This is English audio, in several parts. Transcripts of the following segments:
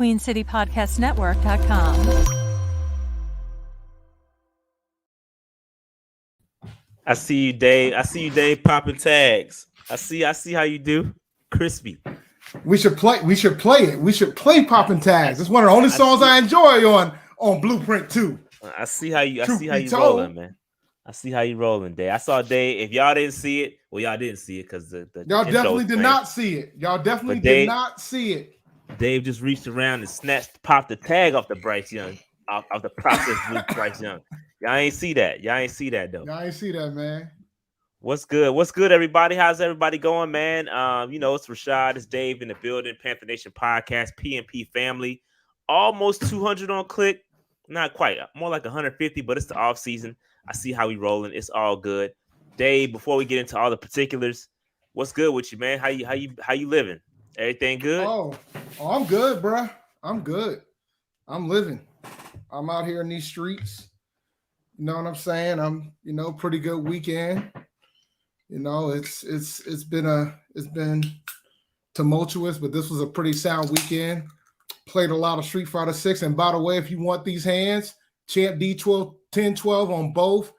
QueenCityPodcastNetwork.com. I see you, Dave. Popping tags. I see how you do. Crispy. We should play it. We should play popping tags. It's one of the only songs I enjoy on Blueprint 2. I see how you rolling, man. I see how you rolling, Dave. I saw Dave. If y'all didn't see it, well, y'all didn't see it because y'all definitely did not see it. Y'all definitely did not see it. Dave just reached around and popped the tag off the Bryce Young, off the processed blue Bryce Young. Y'all ain't see that. Y'all ain't see that though. Y'all ain't see that, man. What's good? What's good, everybody? How's everybody going, man? It's Rashad, it's Dave in the building, Panther Nation Podcast, PNP family. Almost 200 on click. Not quite, more like 150, but it's the off season. I see how we rolling. It's all good. Dave, before we get into all the particulars, what's good with you, man? How you living? Everything good? Oh, I'm good, bro. I'm good. I'm living. I'm out here in these streets. You know what I'm saying? I'm, pretty good weekend. It's been tumultuous, but this was a pretty sound weekend. Played a lot of Street Fighter 6. And by the way, if you want these hands, Champ D12, 1012 on both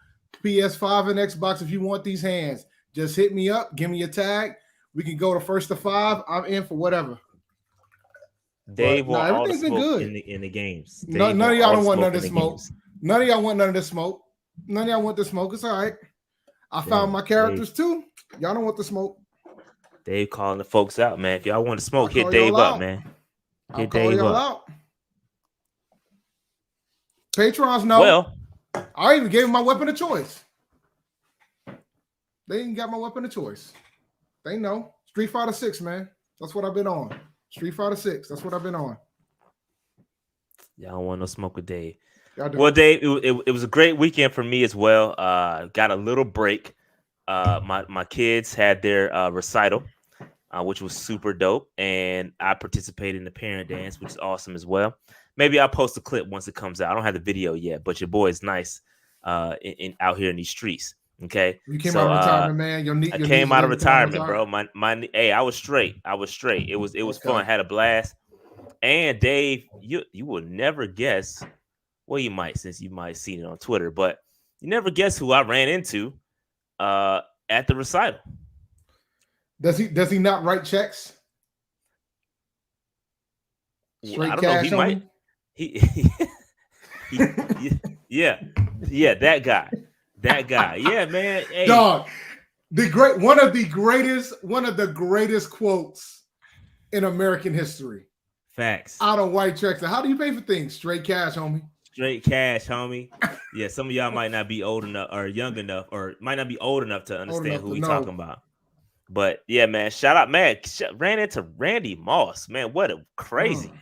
PS5 and Xbox. If you want these hands, just hit me up. Give me a tag. We can go to 1st to 5. I'm in for whatever. Dave will all the smoke good in the games. None of y'all don't want none of this smoke. None of y'all want none of this smoke. None of y'all want the smoke. It's all right. I found my characters too. Y'all don't want the smoke. Dave calling the folks out, man. If y'all want to smoke, hit Dave up, man. Hit Dave up. Patrons know. Well, I even gave them my weapon of choice. They ain't got my weapon of choice. They know. Street Fighter 6, man. That's what I've been on. Street Fighter 6. That's what I've been on. Y'all don't want no smoke with Dave. Well, Dave, it was a great weekend for me as well. Got a little break. My kids had their recital, which was super dope, and I participated in the parent dance, which is awesome as well. Maybe I'll post a clip once it comes out. I don't have the video yet, but your boy is nice out here in these streets. Okay, you came out of retirement, man. I came out of retirement, bro. Hey, I was straight. It was okay. Fun. Had a blast. And Dave, you will never guess. Well, you might, since you might have seen it on Twitter, but you never guess who I ran into at the recital. Does he not write checks? Straight I don't know. He might. Yeah, that guy. Yeah, man. Hey. Dog, one of the greatest quotes in American history. Facts. Out of white checks. How do you pay for things? Straight cash, homie. Straight cash, homie. Yeah, some of y'all might not be old enough or young enough, or might not be old enough to understand who we talking about. But yeah, man, shout out, man. Ran into Randy Moss, man. What a crazy.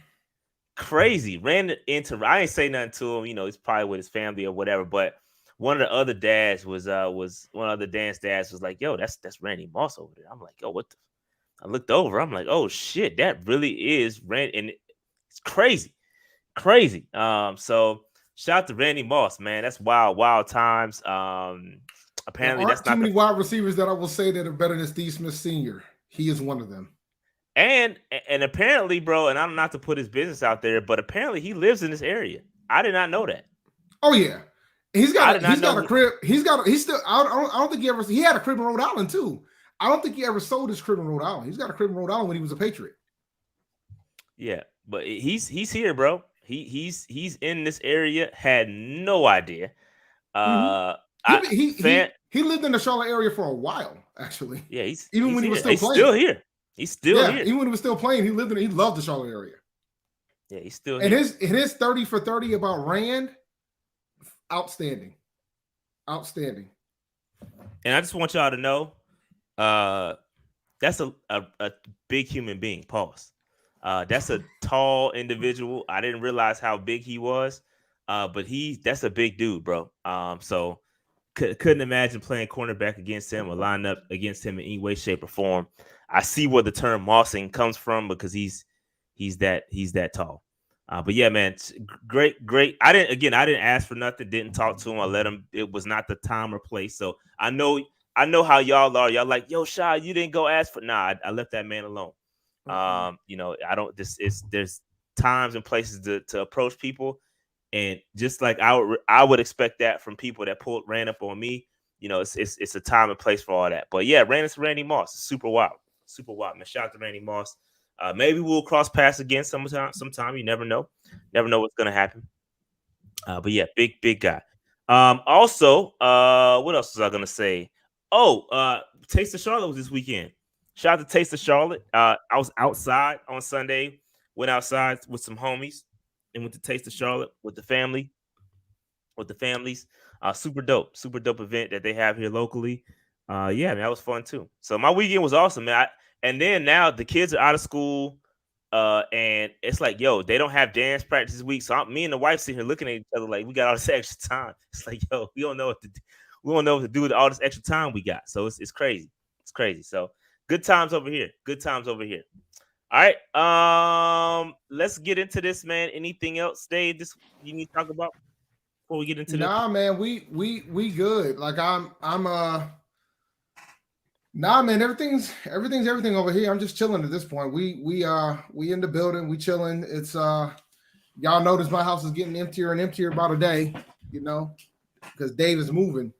Ran into. I ain't say nothing to him. He's probably with his family or whatever. But one of the other dads was one of the dance dads was like, "Yo, that's Randy Moss over there." I'm like, "Yo, what?" I looked over. I'm like, "Oh shit, that really is Randy," and it's crazy. So shout out to Randy Moss, man. That's wild times. Apparently that's not too many wide receivers that I will say that are better than Steve Smith Sr. He is one of them. And apparently, bro, and I'm not to put his business out there, but apparently he lives in this area. I did not know that. Oh yeah, he's got a crib. He had a crib in Rhode Island too. I don't think he ever sold his crib in Rhode Island. He's got a crib in Rhode Island when he was a Patriot. Yeah, but he's here, bro. He's in this area. Had no idea. He lived in the Charlotte area for a while, actually. Yeah, he was still still here. He's still here. Even when he was still playing, he lived in. He loved the Charlotte area. Yeah, he's still here. And his 30 for 30 about Rand, outstanding. And I just want y'all to know, that's a big human being. Pause. That's a tall individual. I didn't realize how big he was, but that's a big dude, bro. So couldn't imagine playing cornerback against him or line up against him in any way, shape, or form. I see where the term mossing comes from because he's that tall. But yeah, man, great. I didn't ask for nothing. Didn't talk to him. I let him. It was not the time or place. So I know how y'all are. Y'all like, yo, Shy, you didn't go ask for. Nah, I left that man alone. I don't. There's times and places to approach people. And just like I would expect that from people that ran up on me. It's a time and place for all that. But yeah, ran into Randy Moss. Super wild. Super wild, man. Shout out to Randy Moss. Maybe we'll cross paths again sometime. You never know. Never know what's gonna happen. But yeah, big guy. Also, what else was I gonna say? Oh, Taste of Charlotte was this weekend. Shout out to Taste of Charlotte. I was outside on Sunday. Went outside with some homies and went to Taste of Charlotte with the family. With the families. Super dope event that they have here locally. Yeah, man, that was fun too. So my weekend was awesome, man. And then now the kids are out of school. And it's like, yo, they don't have dance practice this week. So me and the wife sitting here looking at each other like we got all this extra time. It's like, yo, we don't know what to do. We don't know what to do with all this extra time we got. So it's crazy. It's crazy. So good times over here. Good times over here. All right. Let's get into this, man. Anything else, Dave? This you need to talk about before we get into this? Nah, man, we good. Like Nah, man, everything's everything over here. I'm just chilling at this point. We in the building. We chilling. It's y'all notice my house is getting emptier and emptier by the day, because Dave is moving.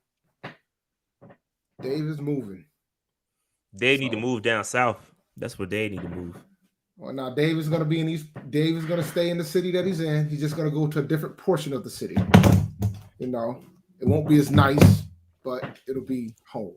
Dave need to move down south. That's where Dave need to move. Well, now Dave is going to be in East. Dave is going to stay in the city that he's in. He's just going to go to a different portion of the city. It won't be as nice, but it'll be home.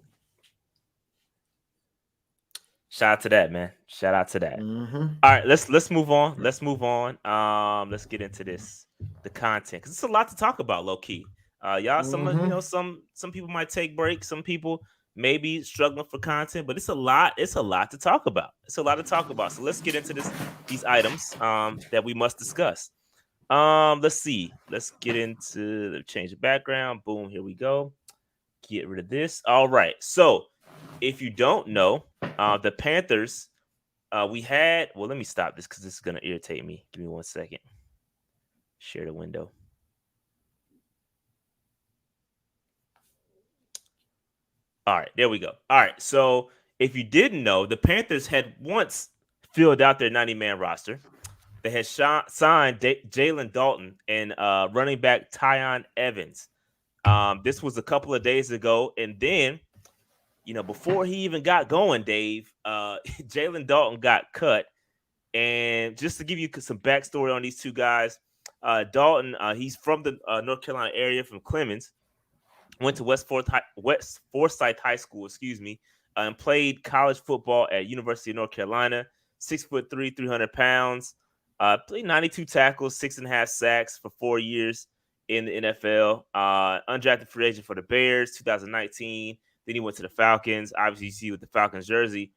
Shout out to that, man. Shout out to that. Mm-hmm. All right, let's move on. Let's let's get into the content, because it's a lot to talk about, low key. Y'all, some people might take breaks. Some people may be struggling for content, but it's a lot. It's a lot to talk about. So let's get into these items that we must discuss. Let's see. Let's get into change the background. Boom. Here we go. Get rid of this. All right. So if you don't know, the Panthers, let me stop this because this is going to irritate me. Give me 1 second. Share the window. All right, there we go. All right, so if you didn't know, the Panthers had once filled out their 90-man roster. They had signed Jalen Dalton and running back Tyon Evans. This was a couple of days ago, and then before he even got going, Dave, Jalen Dalton got cut. And just to give you some backstory on these two guys, Dalton, he's from the North Carolina area, from Clemens, went to West Forsyth High School, and played college football at University of North Carolina. 6'3", 300 pounds. Played 92 tackles, 6.5 sacks for 4 years in the NFL. Undrafted free agent for the Bears, 2019. Then he went to the Falcons. Obviously, you see with the Falcons jersey.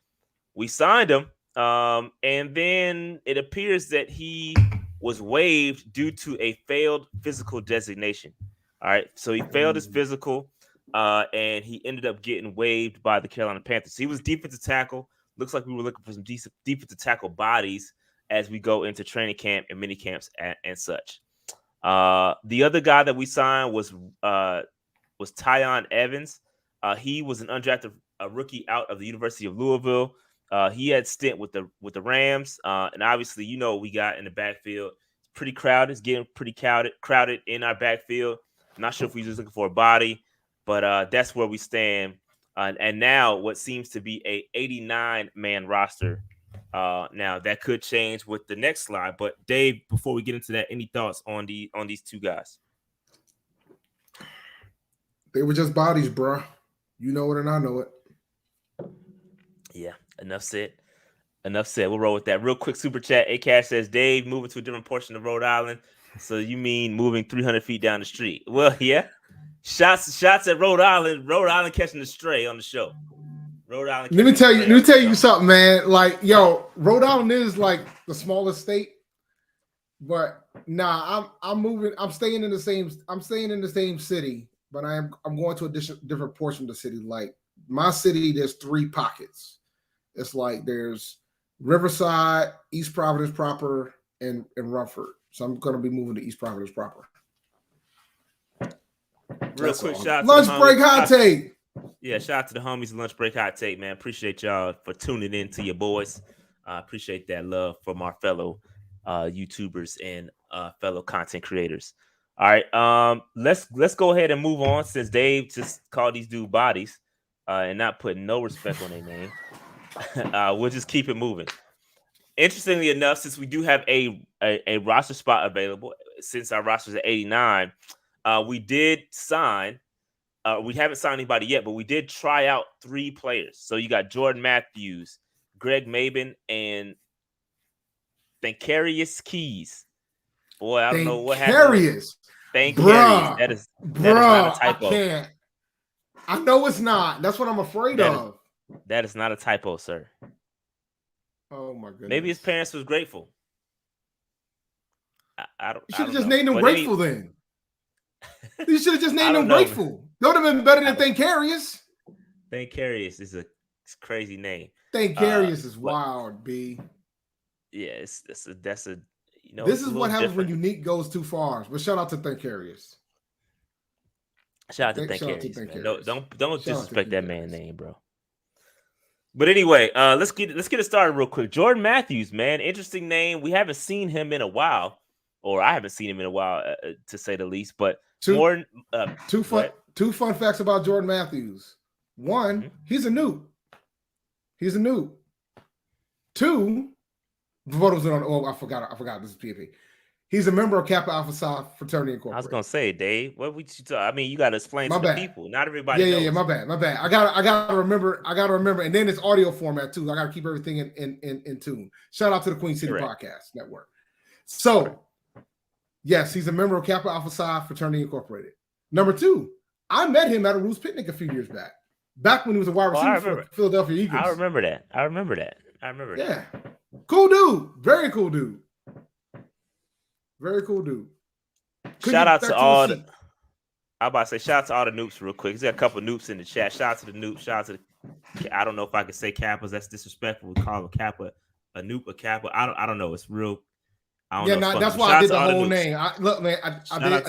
We signed him, and then it appears that he was waived due to a failed physical designation. All right, so he failed his physical, and he ended up getting waived by the Carolina Panthers. So he was defensive tackle. Looks like we were looking for some decent defensive tackle bodies as we go into training camp and mini camps and such. The other guy that we signed was Tyon Evans. He was an undrafted rookie out of the University of Louisville. He had stint with the Rams, and obviously, we got in the backfield. It's pretty crowded. It's getting pretty crowded in our backfield. I'm not sure if we're just looking for a body, but that's where we stand. And now what seems to be a 89-man roster. Now that could change with the next slide. But Dave, before we get into that, any thoughts on these two guys? They were just bodies, bro. You know it and I know it. Yeah, enough said. We'll roll with that. Real quick super chat. A-Cash says, Dave, moving to a different portion of Rhode Island. So you mean moving 300 feet down the street? Well, yeah. Shots at Rhode Island. Rhode Island catching the stray on the show. Rhode Island. Let me tell you something, man. Like, yo, Rhode Island is like the smallest state. But I'm moving. I'm staying in the same city, but I'm going to a different portion of the city. Like my city, there's 3 pockets. It's like there's Riverside, East Providence proper, and Rumford. So I'm going to be moving to East Providence proper. Real quick shout out lunch break hot take. Yeah, shout out to the homies lunch break hot take, man. Appreciate y'all for tuning in to your boys. Appreciate that love from our fellow YouTubers and fellow content creators. All right, let's go ahead and move on since Dave just called these dude bodies and not putting no respect on their name. We'll just keep it moving. Interestingly enough, since we do have a roster spot available, since our roster is at 89, we did sign. We haven't signed anybody yet, but we did try out 3 players. So you got Jordan Matthews, Greg Maben, and Thankarius Keys. Boy, I don't know what happened. Thankarius. That is not a typo. I can't. I know it's not. That's what I'm afraid of. That is not a typo, sir. Oh my goodness. Maybe his parents was grateful. I don't. You should have just named him Grateful then. You should have just named him Grateful. That would have been better than Thankarius. Thankarius is a crazy name. Thankarius is wild, B. Yeah, that's a you know. This is what happens when Unique goes too far. But shout out to Thankarius. Shout out to Thankarius. No, don't disrespect that man's name, bro. But anyway, let's get it started real quick. Jordan Matthews, man, interesting name. We haven't seen him in a while, or I haven't seen him in a while, to say the least. But two fun facts about Jordan Matthews. One, he's a noob. He's a noob. 2, I forgot. This is PFP. He's a member of Kappa Alpha Psi Fraternity Incorporated. I was gonna say, Dave, what would you talk? I mean, you got to explain to the people. Not everybody. Yeah. My bad. I gotta remember. And then it's audio format too. I gotta keep everything in tune. Shout out to the Queen City Podcast Network. So, yes, he's a member of Kappa Alpha Psi Fraternity Incorporated. Number 2, I met him at a Roost picnic a few years back when he was a wide receiver for the Philadelphia Eagles. I remember that. Yeah, cool dude. Very cool dude. Very cool dude. Shout out to all the. I'm about to say shout out to all the noops real quick. There's a couple noops in the chat. Shout out to the noops. Shout out to the. I don't know if I can say Kappas. That's disrespectful. We call a Kappa a noop a Kappa. I don't know. It's real. I don't know. That's why I did the whole name. I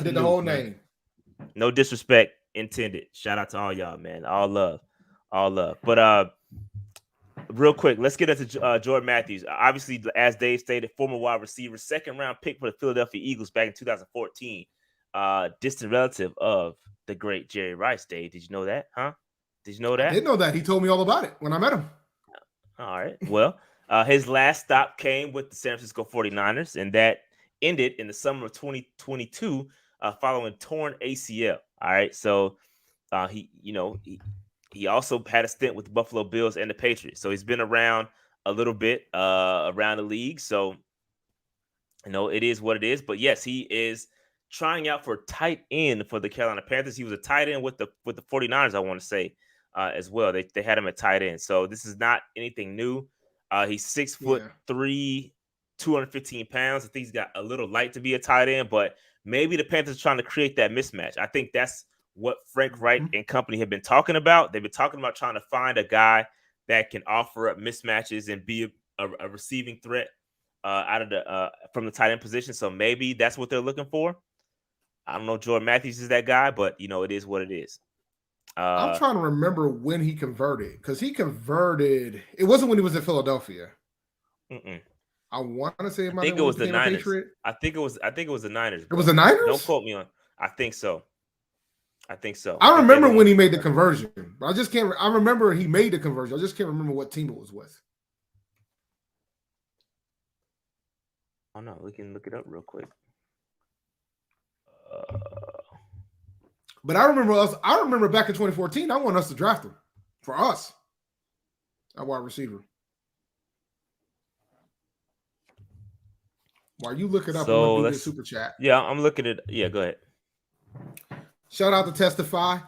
did the whole name. No disrespect intended. Shout out to all y'all, man. All love. But real quick, let's get into Jordan Matthews. Obviously, as Dave stated, former wide receiver, 2nd round pick for the Philadelphia Eagles back in 2014. Distant relative of the great Jerry Rice. Dave, did you know that? Huh? Did you know that? I didn't know that. He told me all about it when I met him. All right. Well, his last stop came with the San Francisco 49ers, and that ended in the summer of 2022 following torn ACL. All right. So he also had a stint with the Buffalo Bills and the Patriots. So he's been around a little bit around the league. So, it is what it is. But yes, he is trying out for tight end for the Carolina Panthers. He was a tight end with the 49ers, I want to say, as well. They had him at tight end. So this is not anything new. He's 6'3", 215 pounds. I think he's got a little light to be a tight end, but maybe the Panthers are trying to create that mismatch. I think that's what Frank Wright and company have been talking about. They've been talking about trying to find a guy that can offer up mismatches and be a receiving threat out of the from the tight end position. So maybe that's what they're looking for. I don't know. Jordan Matthews is that guy, but it is what it is. I'm trying to remember when he converted, because he converted. It wasn't when he was in Philadelphia. I want to say I think it was the Niners. I think it was the Niners. Bro. It was the Niners. Don't quote me on. I think so. I remember when he made the conversion, but I just can't. I remember he made the conversion. I just can't remember what team it was with. Oh no, we can look it up real quick. But I remember back in 2014, I wanted us to draft him for us, a wide receiver. While you look it up, so I'm going to do the super chat. Yeah, I'm looking at. Yeah, go ahead. Shout out to Testify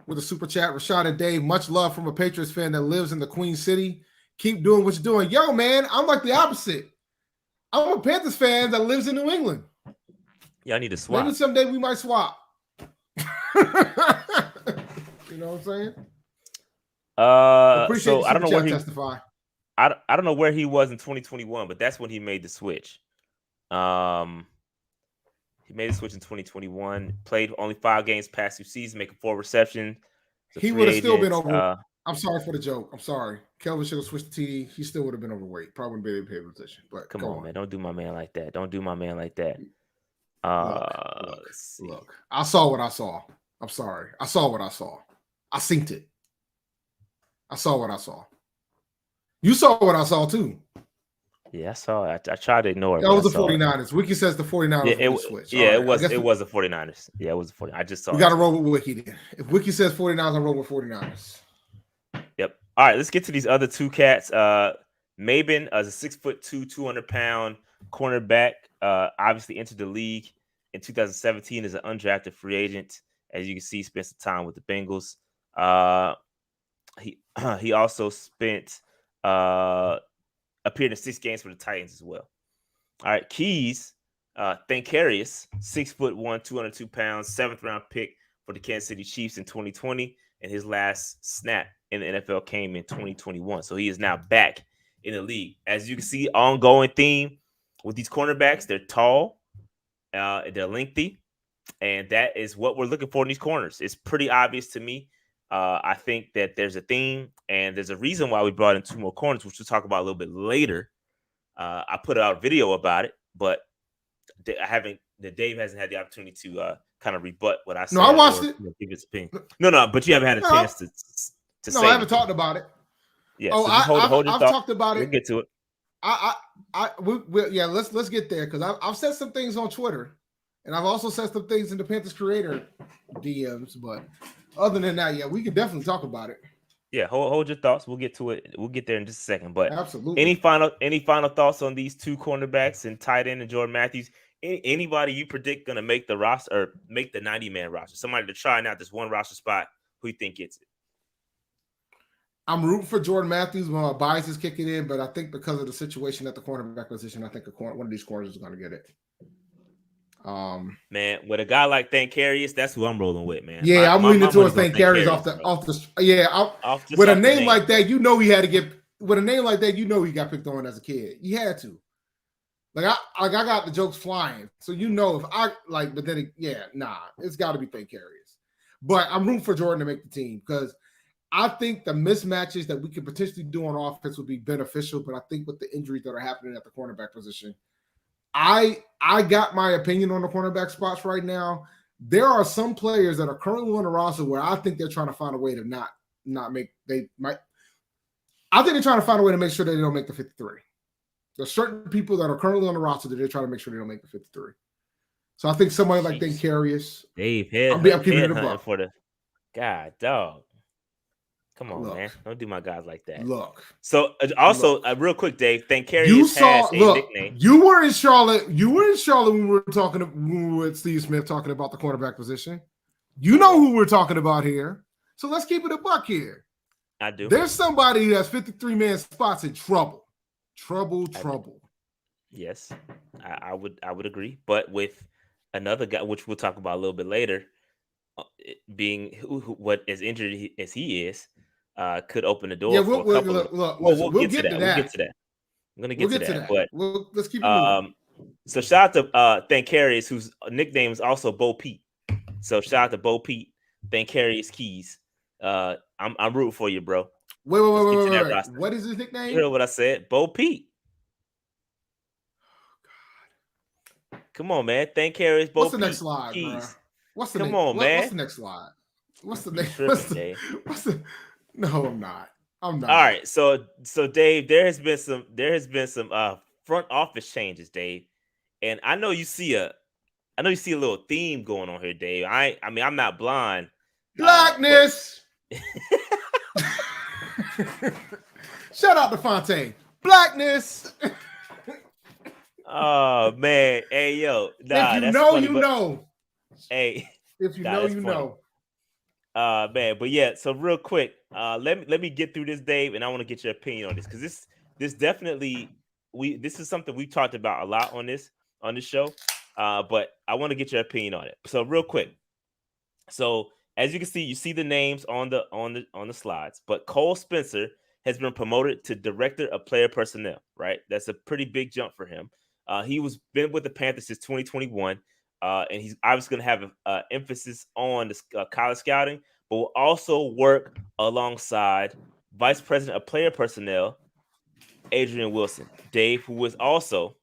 with a super chat. Rashad and Dave, much love from a Patriots fan that lives in the Queen City. Keep doing what you're doing. Yo, man, I'm like the opposite. I'm a Panthers fan that lives in New England. Yeah, I need to swap. Maybe someday we might swap. You know what I'm saying? So I don't know where he Testify. I don't know where he was in 2021, but that's when he made the switch. He made a switch in 2021. Played only 5 games past 2 seasons, making 4 receptions. He would have still been over. I'm sorry for the joke. I'm sorry. Kelvin should have switched to TD. He still would have been overweight. Probably been in paid position. But Come go on, on. man. Don't do my man like that. Don't do my man like that. Let's see. Look. I saw what I saw. I'm sorry. I saw what I saw. I synced it. I saw what I saw. You saw what I saw too. Yeah, I saw it. I tried to ignore it. That was the 49ers. Wiki says the 49ers Yeah, will switch. it was the 49ers. Yeah, it was the 49ers. I just saw we got to roll with Wiki then. If Wiki says 49ers, I'm rolling with 49ers. Yep. All right, let's get to these other two cats. Mabin is a 6'2", 200-pound cornerback. Obviously entered the league in 2017 as an undrafted free agent. As you can see, spent some time with the Bengals. He also appeared in 6 games for the Titans as well. All right, Keys, Thankarius, 6'1", 202 pounds, 7th round pick for the Kansas City Chiefs in 2020, and his last snap in the NFL came in 2021. So he is now back in the league. As you can see, ongoing theme with these cornerbacks, they're tall, they're lengthy, and that is what we're looking for in these corners. It's pretty obvious to me. I think that there's a theme, and there's a reason why we brought in 2 more corners, which we'll talk about a little bit later. I put out a video about it, but Dave hasn't had the opportunity to kind of rebut what I said. No, I watched it. Give his opinion. No, but you haven't had a chance to say. No, I haven't talked about it. Yeah. Oh, so I've talked about it. We'll get to it. Yeah, let's get there because I've said some things on Twitter, and I've also said some things in the Panthers creator DMs. But other than that, yeah, we can definitely talk about it. Yeah, hold your thoughts. We'll get to it. We'll get there in just a second. But absolutely, any final thoughts on these 2 cornerbacks and tight end and Jordan Matthews? Anybody you predict going to make the roster or make the 90-man roster? Somebody to try out this one roster spot. Who you think gets it? I'm rooting for Jordan Matthews when my bias is kicking in, but I think because of the situation at the cornerback position, I think one of these corners is going to get it. Man, with a guy like Thankarius, that's who I'm rolling with, man. Yeah, I'm leaning towards Thankarius with a name like that, you know he had to get with a name like that, you know he got picked on as a kid. He had to. I got the jokes flying. So you know if I but then it's got to be Thankarius. But I'm rooting for Jordan to make the team because I think the mismatches that we could potentially do on offense would be beneficial. But I think with the injuries that are happening at the cornerback position, I got my opinion on the cornerback spots right now. There are some players that are currently on the roster where I think they're trying to find a way to not make. I think they're trying to find a way to make sure that they don't make the 53. There's certain people that are currently on the roster that they're trying to make sure they don't make the 53. So I think somebody like Thankarius, Dave, I'm keeping it above for the God, dog. Come on, man. Don't do my guys like that. So also, real quick, Dave, Thankarius has a nickname. You were in Charlotte when we were talking with Steve Smith talking about the cornerback position. You know who we're talking about here. So let's keep it a buck here. I do. There's somebody who has 53-man spots in trouble. Trouble. Yes, I would agree. But with another guy, which we'll talk about a little bit later, being what as injured as he is, could open the door. Yeah, we'll get to that. We'll get to that. I'm gonna get to that. But let's keep it moving. So shout out to Thankarius, whose nickname is also Bo Pete. So shout out to Bo Pete, Thankarius Keys. I'm rooting for you, bro. Wait. What is his nickname? You heard what I said? Bo Pete. Oh, God. Come on, man. Thankarius, Bo Pete. What's the next slide, bro? Come on, man. What's the next slide? What's the next? No, I'm not. All right. So Dave, there has been some front office changes, Dave. And I know you see a little theme going on here, Dave. I mean, I'm not blind. Blackness. Shout out to Fontaine. Blackness. Oh man. Hey yo. If you know, you know. Hey. If you know, you know. Man, but yeah, so real quick, let me get through this, Dave, and I want to get your opinion on this because this definitely this is something we talked about a lot on this show. But I want to get your opinion on it. So real quick. So as you can see, you see the names on the slides, but Cole Spencer has been promoted to director of player personnel, right? That's a pretty big jump for him. He been with the Panthers since 2021. And he's obviously going to have an emphasis on the college scouting, but will also work alongside Vice President of Player Personnel, Adrian Wilson. Dave, who is also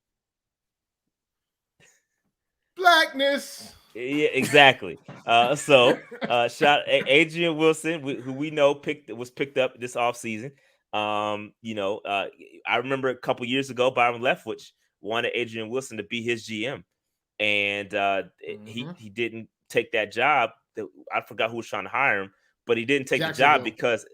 Blackness. yeah, exactly. Shout Adrian Wilson, who we know was picked up this offseason. I remember a couple years ago, Byron Leftwich wanted Adrian Wilson to be his GM, and he didn't take that job. I forgot who was trying to hire him, but he didn't take the job because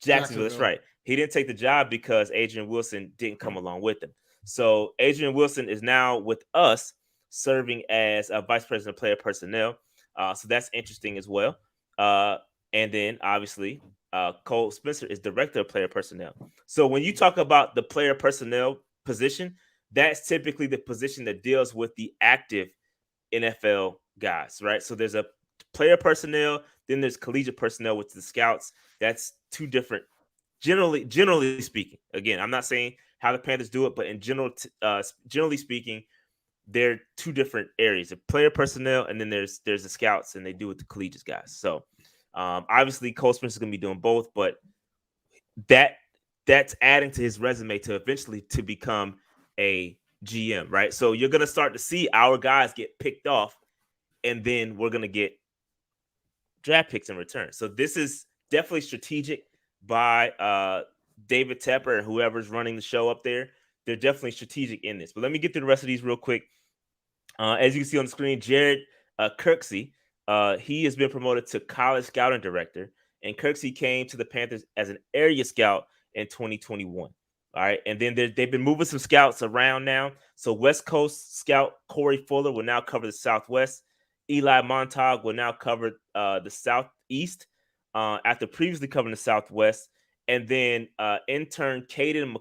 Jacksonville. That's right. He didn't take the job because Adrian Wilson didn't come along with him. So Adrian Wilson is now with us, serving as a vice president of player personnel. So that's interesting as well. And then obviously, Cole Spencer is director of player personnel. So when you talk about the player personnel position, that's typically the position that deals with the active NFL guys, right? So there's a player personnel, then there's collegiate personnel with the scouts. That's two different. Generally speaking, again, I'm not saying how the Panthers do it, but in generally speaking, they're two different areas of player personnel, and then there's the scouts, and they do it the collegiate guys. So obviously Cole Spencer is going to be doing both, but that's adding to his resume to eventually to become a GM, right? So you're going to start to see our guys get picked off, and then we're going to get draft picks in return. So this is definitely strategic by David Tepper and whoever's running the show up there. They're definitely strategic in this. But let me get through the rest of these real quick. As you can see on the screen, Jared Kirksey, he has been promoted to college scouting director, and Kirksey came to the Panthers as an area scout in 2021. All right, and then they've been moving some scouts around now. So West Coast scout Corey Fuller will now cover the Southwest. Eli Montag will now cover the Southeast after previously covering the Southwest. And then intern Caden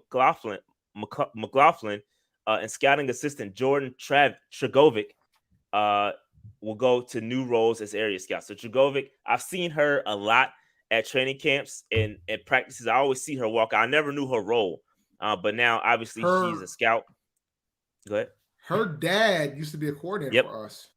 McLaughlin and scouting assistant Jordan Tregovic will go to new roles as area scout. So Tregovic, I've seen her a lot at training camps and practices. I always see her walk. I never knew her role, but now obviously she's a scout. Go ahead. Her dad used to be a coordinator for us.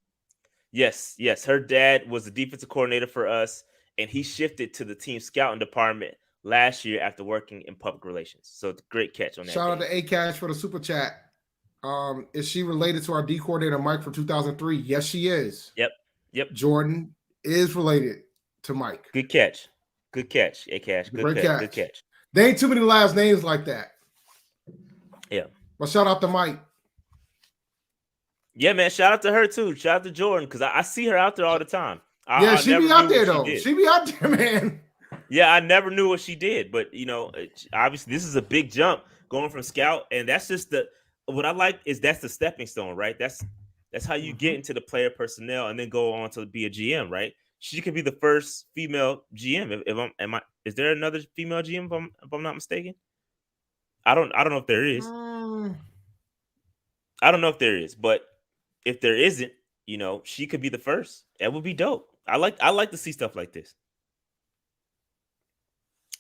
Yes. Her dad was the defensive coordinator for us, and he shifted to the team scouting department last year after working in public relations. So it's a great catch on that. Shout out to A-Cash for the super chat. Is she related to our D coordinator Mike from 2003? Yes, she is. Yep. Jordan is related to Mike. Good catch. A-Cash. Good catch. There ain't too many last names like that. Yeah. But shout out to Mike. Yeah, man. Shout out to her too. Shout out to Jordan, because I see her out there all the time. She be out there though. She be out there, man. Yeah, I never knew what she did, but obviously this is a big jump going from scout, and that's just what I like is that's the stepping stone, right? That's how you get into the player personnel and then go on to be a GM, right? She could be the first female GM. Is there another female GM if I'm not mistaken? I don't know if there is. I don't know if there is, but if there isn't, she could be the first. That would be dope. I like to see stuff like this.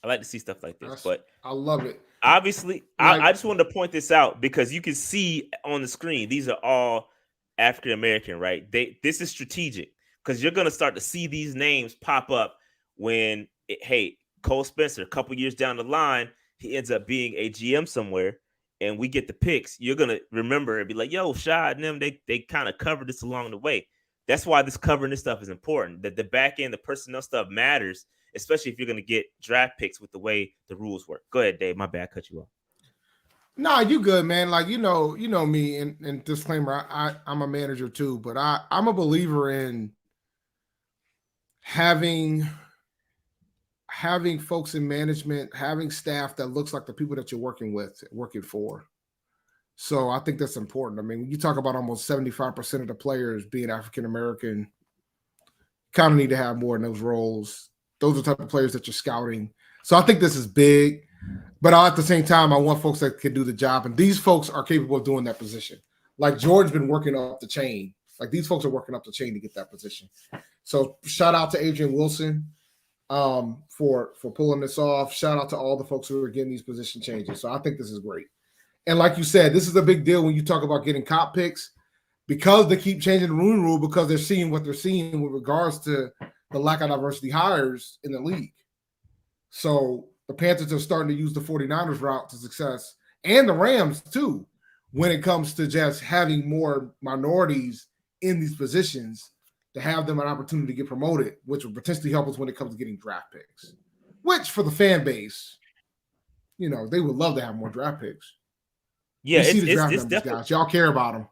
But I love it. Obviously, I just wanted to point this out because you can see on the screen these are all African American, right? This is strategic because you're gonna start to see these names pop up when Cole Spencer, a couple years down the line, he ends up being a GM somewhere, and we get the picks. You're gonna remember and be like, "Yo, Shad and them, they kind of covered this along the way." That's why covering this stuff is important. That the back end, the personnel stuff matters, especially if you're going to get draft picks with the way the rules work. Go ahead, Dave. My bad. Cut you off. Nah, you good, man. Like, you know me, and disclaimer, I'm a manager too, but I'm a believer in having folks in management, having staff that looks like the people that you're working for. So I think that's important. I mean, when you talk about almost 75% of the players being African-American, kind of need to have more in those roles. Those are the type of players that you're scouting. So I think this is big, but at the same time, I want folks that can do the job. And these folks are capable of doing that position. Like George's been working up the chain. Like these folks are working up the chain to get that position. So shout out to Adrian Wilson for pulling this off. Shout out to all the folks who are getting these position changes. So I think this is great. And like you said, this is a big deal when you talk about getting cop picks because they keep changing the rule because they're seeing what they're seeing with regards to the lack of diversity hires in the league. So the Panthers are starting to use the 49ers route to success, and the Rams too, when it comes to just having more minorities in these positions to have them an opportunity to get promoted, which will potentially help us when it comes to getting draft picks, which for the fan base, they would love to have more draft picks. Yeah, see the draft numbers, guys. Y'all care about them.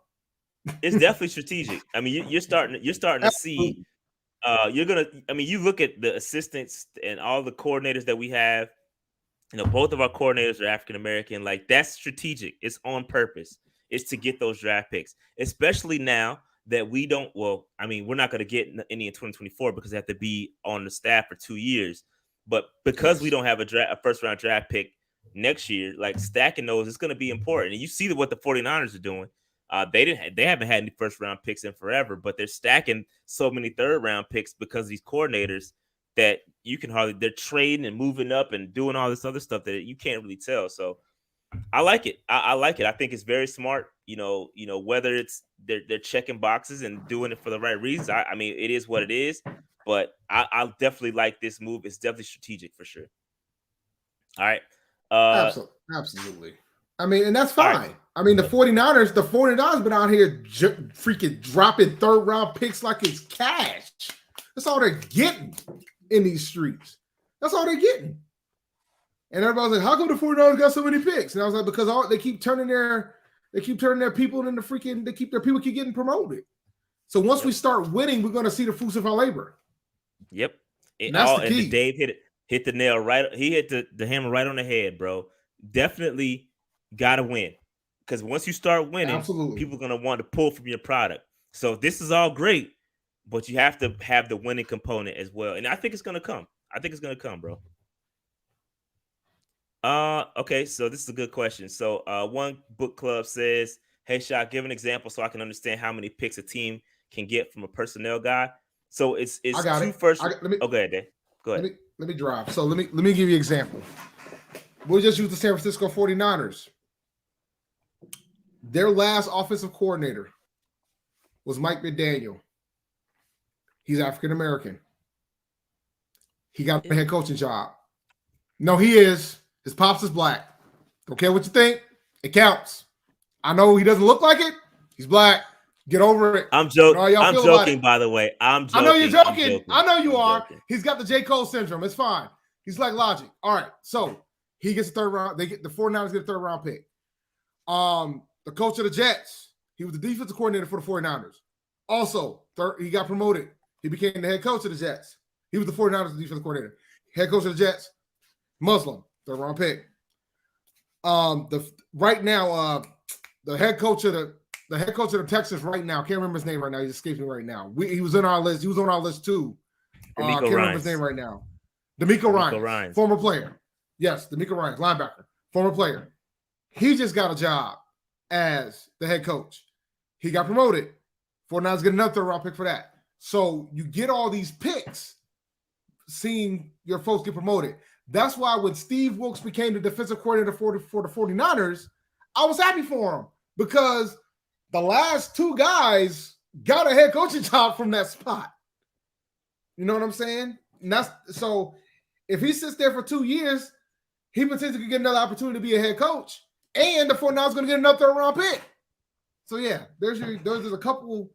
It's definitely strategic. I mean, you're starting to see. You look at the assistants and all the coordinators that we have. Both of our coordinators are African American. Like, that's strategic. It's on purpose. It's to get those draft picks, especially now that we don't. Well, I mean, we're not going to get any in 2024 because they have to be on the staff for 2 years. But because we don't have a first round draft pick next year, like stacking those is going to be important. And you see what the 49ers are doing. They haven't had any first round picks in forever, but they're stacking so many third round picks because of these coordinators that you can they're trading and moving up and doing all this other stuff that you can't really tell. So I like it. I like it. I think it's very smart. Whether it's they're checking boxes and doing it for the right reasons. I mean, it is what it is, but I definitely like this move. It's definitely strategic for sure. All right. Absolutely. I mean, and that's fine. Right. I mean, the 49ers been out here freaking dropping third round picks like it's cash. That's all they're getting in these streets. That's all they're getting. And everybody's like, how come the 49ers got so many picks? And I was like, because they keep turning their people into their people keep getting promoted. So once we start winning, we're going to see the fruits of our labor. Yep. That's the key. And Dave hit the nail right. He hit the hammer right on the head, bro. Definitely got to win. Because once you start winning, people are going to want to pull from your product. So this is all great, but you have to have the winning component as well. And I think it's going to come. Bro. Okay, so this is a good question. So one book club says, hey, Shot, give an example so I can understand how many picks a team can get from a personnel guy. So it's two first. Go ahead, Dave. Go ahead. Let me drive. So let me give you an example. We'll just use the San Francisco 49ers. Their last offensive coordinator was Mike McDaniel. He's African American. He got the head coaching job. No, he is. His pops is black. Don't care what you think. It counts. I know he doesn't look like it. He's black. Get over it. I'm joking. I'm joking, by the way. I'm joking. I know you're joking. I know you are. Joking. He's got the J. Cole syndrome. It's fine. He's like Logic. All right. So he gets a third round. The 49ers get a third round pick. The coach of the Jets, he was the defensive coordinator for the 49ers. Also, he got promoted. He became the head coach of the Jets. He was the 49ers defensive coordinator. Head coach of the Jets, Muslim, third round pick. Right now, the head coach of the Texans right now, can't remember his name right now. He escapes me right now. He was on our list. He was on our list too. Can't remember his name right now. D'Amico Ryans, former player. Yes, D'Amico Ryans, linebacker, former player. He just got a job as the head coach. He got promoted. 49ers get another third round pick for that. So you get all these picks seeing your folks get promoted. That's why when Steve Wilkes became the defensive coordinator for the 49ers, I was happy for him because the last two guys got a head coaching job from that spot. You know what I'm saying? And so if he sits there for 2 years, he potentially could get another opportunity to be a head coach. And the 49ers going to get another third round pick. So yeah, there's a couple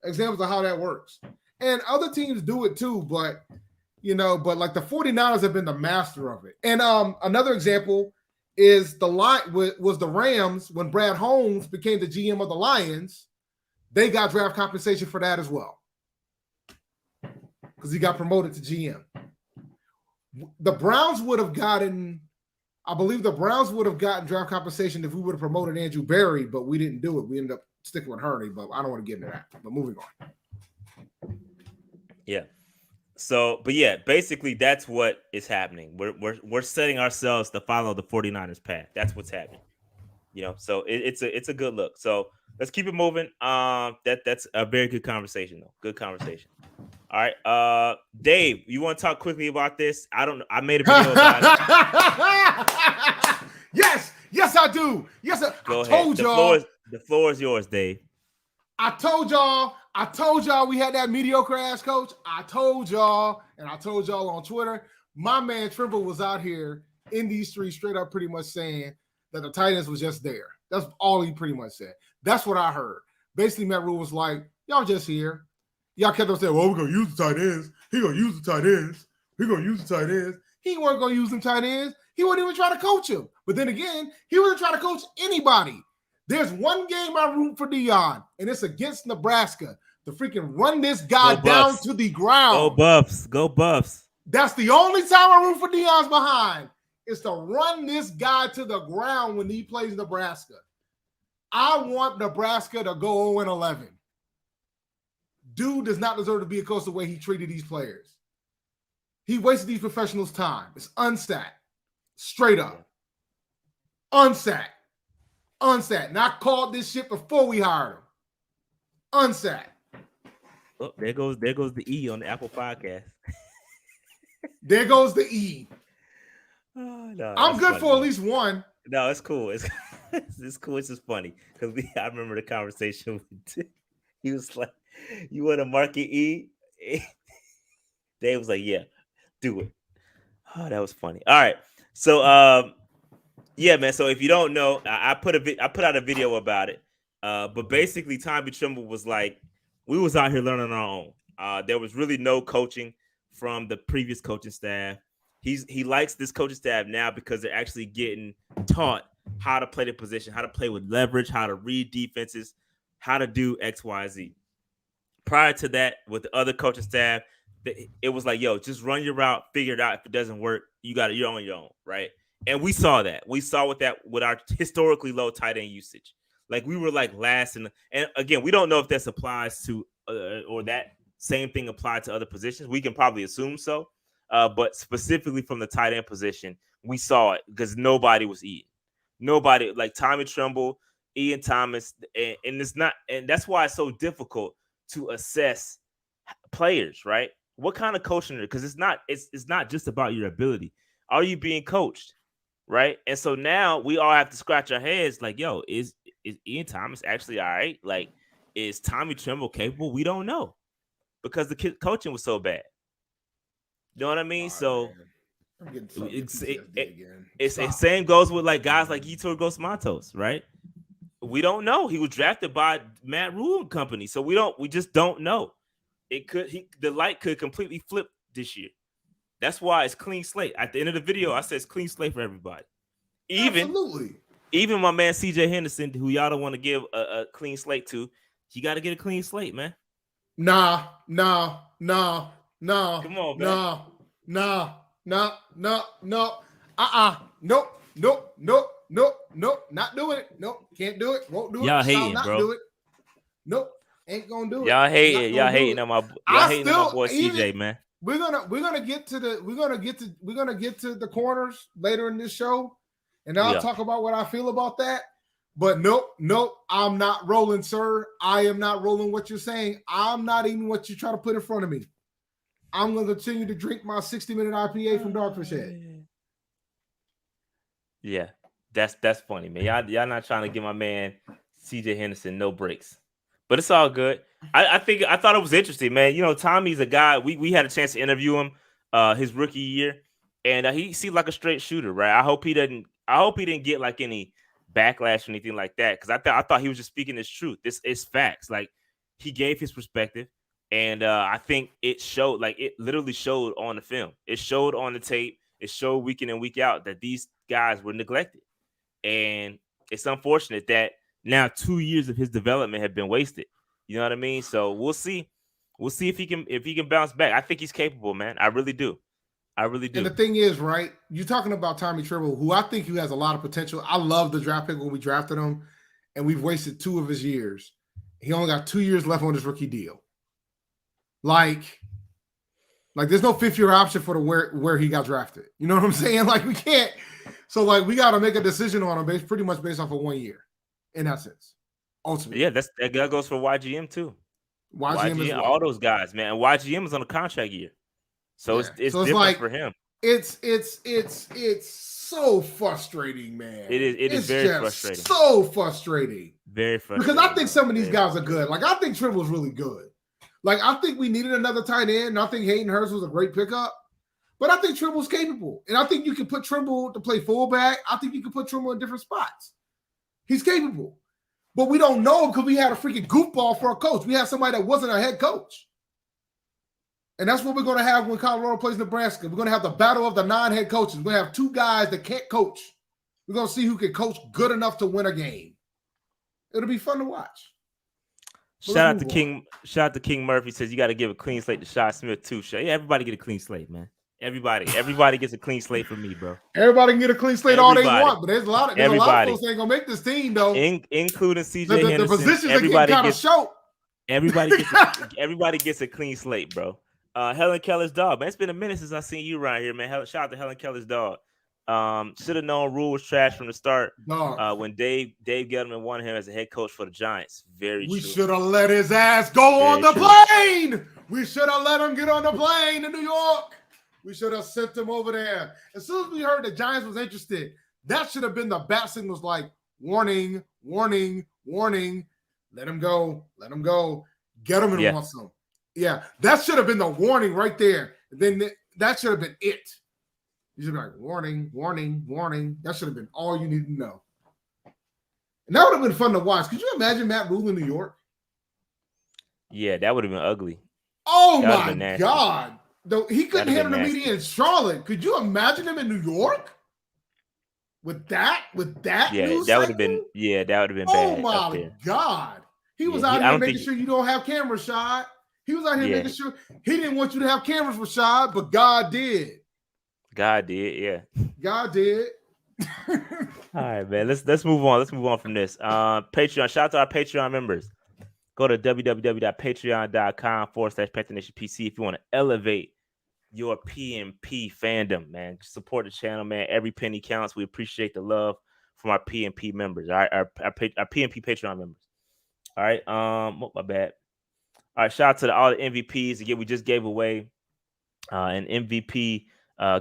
examples of how that works. And other teams do it too, but like the 49ers have been the master of it. And another example is was the Rams when Brad Holmes became the GM of the Lions. They got draft compensation for that as well because he got promoted to GM. The Browns would have gotten, I believe the Browns would have gotten draft compensation if we would have promoted Andrew Berry, but we didn't do it. We ended up sticking with Hurney, but I don't want to get into that. But moving on. Yeah. So, but yeah, basically that's what is happening. We're setting ourselves to follow the 49ers path. That's what's happening. So it's a good look. So let's keep it moving. That's a very good conversation though. Good conversation. All right. Dave, you want to talk quickly about this? I made a video about it. Yes, I do. Yes, I told y'all. The floor is yours, Dave. I told y'all we had that mediocre ass coach. I told y'all on Twitter, my man Trimble was out here in these streets straight up pretty much saying that the tight ends was just there. That's all he pretty much said. That's what I heard. Basically, Matt Rule was like, y'all just here. Y'all kept on saying, well, we're going to use the tight ends. He going to use the tight ends. He going to use the tight ends. He weren't going to use them tight ends. He wouldn't even try to coach him. But then again, he wouldn't try to coach anybody. There's one game I root for Deion, and it's against Nebraska to freaking run this guy down to the ground. Go Buffs. Go Buffs. That's the only time I root for Deion's behind is to run this guy to the ground when he plays Nebraska. I want Nebraska to go 0-11. Dude does not deserve to be a coach the way he treated these players. He wasted these professionals' time. It's unsacked. Straight up. Unsacked. And I called this shit before we hired him. Unsacked. Oh, there goes the E on the Apple Podcast. There goes the E. Oh, no, I'm good for at least one. No, it's cool. It's cool. It's just funny because I remember the conversation. He was like, "You want to market E?" Dave was like, "Yeah, do it." Oh, that was funny. All right, so yeah, man. So if you don't know, I put out a video about it. But basically, Tommy Trimble was like, we was out here learning on our own. There was really no coaching from the previous coaching staff. He likes this coaching staff now because they're actually getting taught how to play the position, how to play with leverage, how to read defenses, how to do X, Y, Z. Prior to that, with the other coaching staff, it was like, yo, just run your route, figure it out. If it doesn't work, you're on your own, right? And we saw that. We saw with our historically low tight end usage. Like we were like last and again, we don't know if this applies to or that same thing applied to other positions. We can probably assume so. But specifically from the tight end position, we saw it because nobody was eating. Nobody like Tommy Trimble, Ian Thomas, and it's not, and that's why it's so difficult to assess players, right? What kind of coaching? Because it's not just about your ability. Are you being coached, right? And so now we all have to scratch our heads, like, yo, is Ian Thomas actually all right? Like, is Tommy Trimble capable? We don't know because the coaching was so bad. You know what I mean? So it's same goes with like guys like Yetur Gross-Matos, right? We don't know. He was drafted by Matt Rule and company, so we just don't know. The light could completely flip this year. That's why it's clean slate. At the end of the video, I said it's clean slate for everybody. Even my man CJ Henderson, who y'all don't want to give a clean slate to, you got to get a clean slate, man. Nah. Come on, man. Nah. Nope. Not doing it. Nope. Can't do it. Won't do it. Y'all hating, bro. Do it. Nope. Ain't gonna do it. Y'all hating on my boy CJ, man. We're gonna get to the corners later in this show, and I'll talk about what I feel about that. But nope, I'm not rolling, sir. I am not rolling what you're saying. I'm not eating what you try to put in front of me. I'm gonna continue to drink my 60-minute IPA from Dogfish Head. Yeah, that's funny, man. Y'all not trying to give my man CJ Henderson no breaks. But it's all good. I thought it was interesting, man. You know, Tommy's a guy. We had a chance to interview him his rookie year, and he seemed like a straight shooter, right? I hope he didn't get like any backlash or anything like that, because I thought he was just speaking his truth. This is facts. Like he gave his perspective, and I think it showed. Like it literally showed on the film. It showed on the tape. It showed week in and week out that these guys were neglected, and it's unfortunate that now 2 years of his development have been wasted. You know what I mean? So we'll see. We'll see if he can bounce back. I think he's capable, man. I really do. And the thing is, right, you're talking about Tommy Trimble, who I think he has a lot of potential. I love the draft pick when we drafted him, and we've wasted 2 of his years. He only got 2 years left on his rookie deal. Like there's no 5th-year option for where he got drafted. You know what I'm saying? Like we can't. So like we got to make a decision on him pretty much based off of 1 year. In that sense, ultimately. Yeah, that goes for YGM too. YGM all those guys, man. YGM is on a contract year, so it's different for him. It's so frustrating, man. It is It's very just frustrating. so frustrating. Very frustrating. Because I think some of these very guys are good. Like, I think Trimble's really good. Like, I think we needed another tight end. And I think Hayden Hurst was a great pickup. But I think Trimble's capable. And I think you can put Trimble to play fullback. I think you can put Trimble in different spots. He's capable. But we don't know because we had a freaking goofball for a coach. We had somebody that wasn't a head coach. And that's what we're going to have when Colorado plays Nebraska. We're going to have the battle of the non-head coaches. We're going to have two guys that can't coach. We're going to see who can coach good enough to win a game. It'll be fun to watch. Shout out to King Murphy. Says you got to give a clean slate to Shot Smith too. Yeah, everybody get a clean slate, man. Everybody gets a clean slate for me, bro. Everybody can get a clean slate all they want, but there's a lot of folks that ain't gonna make this team though, including CJ Henderson. The positions everybody kind of short. Everybody gets a clean slate, bro. Helen Keller's dog, man. It's been a minute since I seen you around here, man. Shout out to Helen Keller's dog. Should have known Rule was trash from the start. When Dave Gettleman wanted him as a head coach for the Giants. We should have let his ass go on the plane. We should have let him get on the plane to New York. We should have sent him over there. As soon as we heard the Giants was interested, that should have been the bat signals like, warning, warning, warning. Let him go. Let him go. Gettleman wants him. Yeah, that should have been the warning right there. Then that should have been it. You should be like, warning, warning, warning. That should have been all you need to know. And that would have been fun to watch. Could you imagine Matt Rule in New York? Yeah, that would have been ugly. Oh, my God. Though he couldn't handle the media in Charlotte. Could you imagine him in New York? With that that would have been bad. Oh my God. He was out here making sure you don't have cameras, Rashad. He was out here making sure he didn't want you to have cameras, Rashad, but God did. God did, yeah. God did. All right, man. Let's move on. Let's move on from this. Patreon. Shout out to our Patreon members. Go to www.patreon.com/PantherNationPC if you want to elevate your PNP fandom, man. Support the channel, man. Every penny counts. We appreciate the love from our PNP members. All right, our PNP Patreon members. All right. My bad. All right. Shout out to all the MVPs. Again, we just gave away an MVP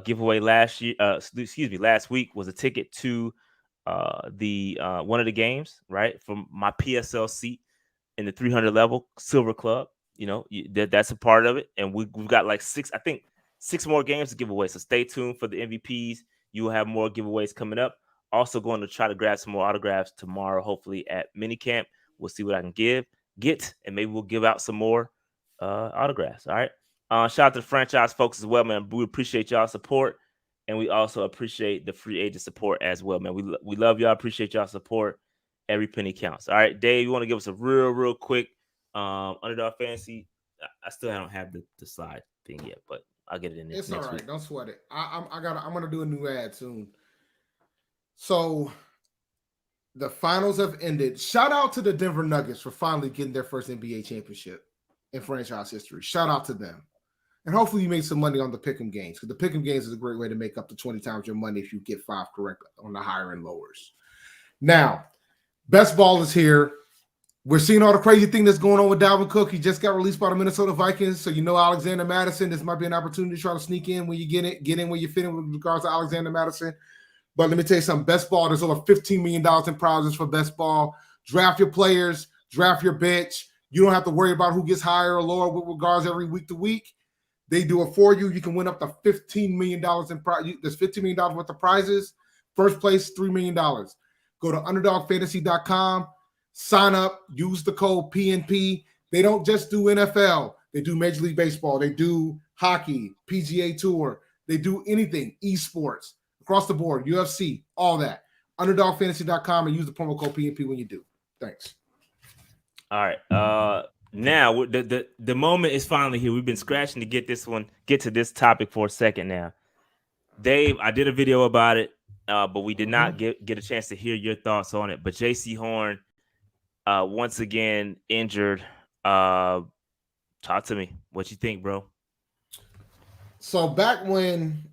giveaway last week was a ticket to the one of the games, right? From my PSL seat in the 300 level Silver Club. You know, that's a part of it. And we've got like six more games to give away. So stay tuned for the MVPs. You will have more giveaways coming up. Also going to try to grab some more autographs tomorrow, hopefully at minicamp. We'll see what I can get, and maybe we'll give out some more autographs. All right. Shout out to the franchise folks as well, man. We appreciate y'all support, and we also appreciate the free agent support as well, man. We love y'all. Appreciate y'all support. Every penny counts. All right, Dave, you want to give us a real quick Underdog Fantasy? I still don't have the slide thing yet, but I'll get it in there. It's all right. Week. Don't sweat it. I'm gonna do a new ad soon. So the finals have ended. Shout out to the Denver Nuggets for finally getting their first NBA championship in franchise history. Shout out to them. And hopefully you made some money on the pick'em games, because the pick'em games is a great way to make up to 20 times your money if you get 5 correct on the higher and lowers. Now, best ball is here. We're seeing all the crazy thing that's going on with Dalvin Cook. He just got released by the Minnesota Vikings. So, Alexander Mattison, this might be an opportunity to try to sneak in when you get in where you fit in with regards to Alexander Mattison. But let me tell you something. Best ball, there's over $15 million in prizes for best ball. Draft your players. Draft your bench. You don't have to worry about who gets higher or lower with regards every week to week. They do it for you. You can win up to $15 million in prize. There's $15 million worth of prizes. First place, $3 million. Go to underdogfantasy.com. Sign up. Use the code PNP. They don't just do NFL. They do Major League Baseball. They do hockey, PGA Tour. They do anything, esports, across the board, UFC, all that. Underdogfantasy.com and use the promo code PNP when you do. Thanks. All right. Now the moment is finally here. We've been scratching to get to this topic for a second now. Dave, I did a video about it, but we did not get a chance to hear your thoughts on it. But JC Horn, once again injured. Talk to me. What you think, bro? So back when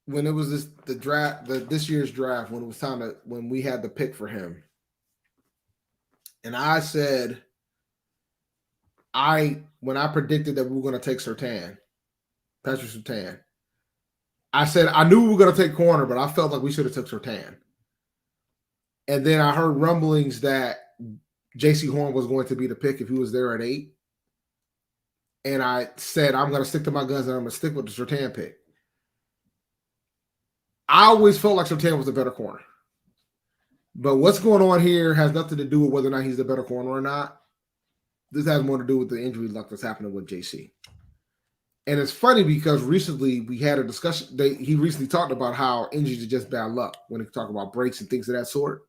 it was this year's draft, when it was time when we had the pick for him, and I said, when I predicted that we were going to take Patrick Surtain, I said I knew we were going to take corner, but I felt like we should have took Surtain. And then I heard rumblings that J.C. Horn was going to be the pick if he was there at 8. And I said I'm going to stick to my guns and I'm going to stick with the Surtain pick. I always felt like Surtain was a better corner. But what's going on here has nothing to do with whether or not he's the better corner or not. This has more to do with the injury luck that's happening with JC. And it's funny because recently we had a discussion. He recently talked about how injuries are just bad luck when they talk about breaks and things of that sort.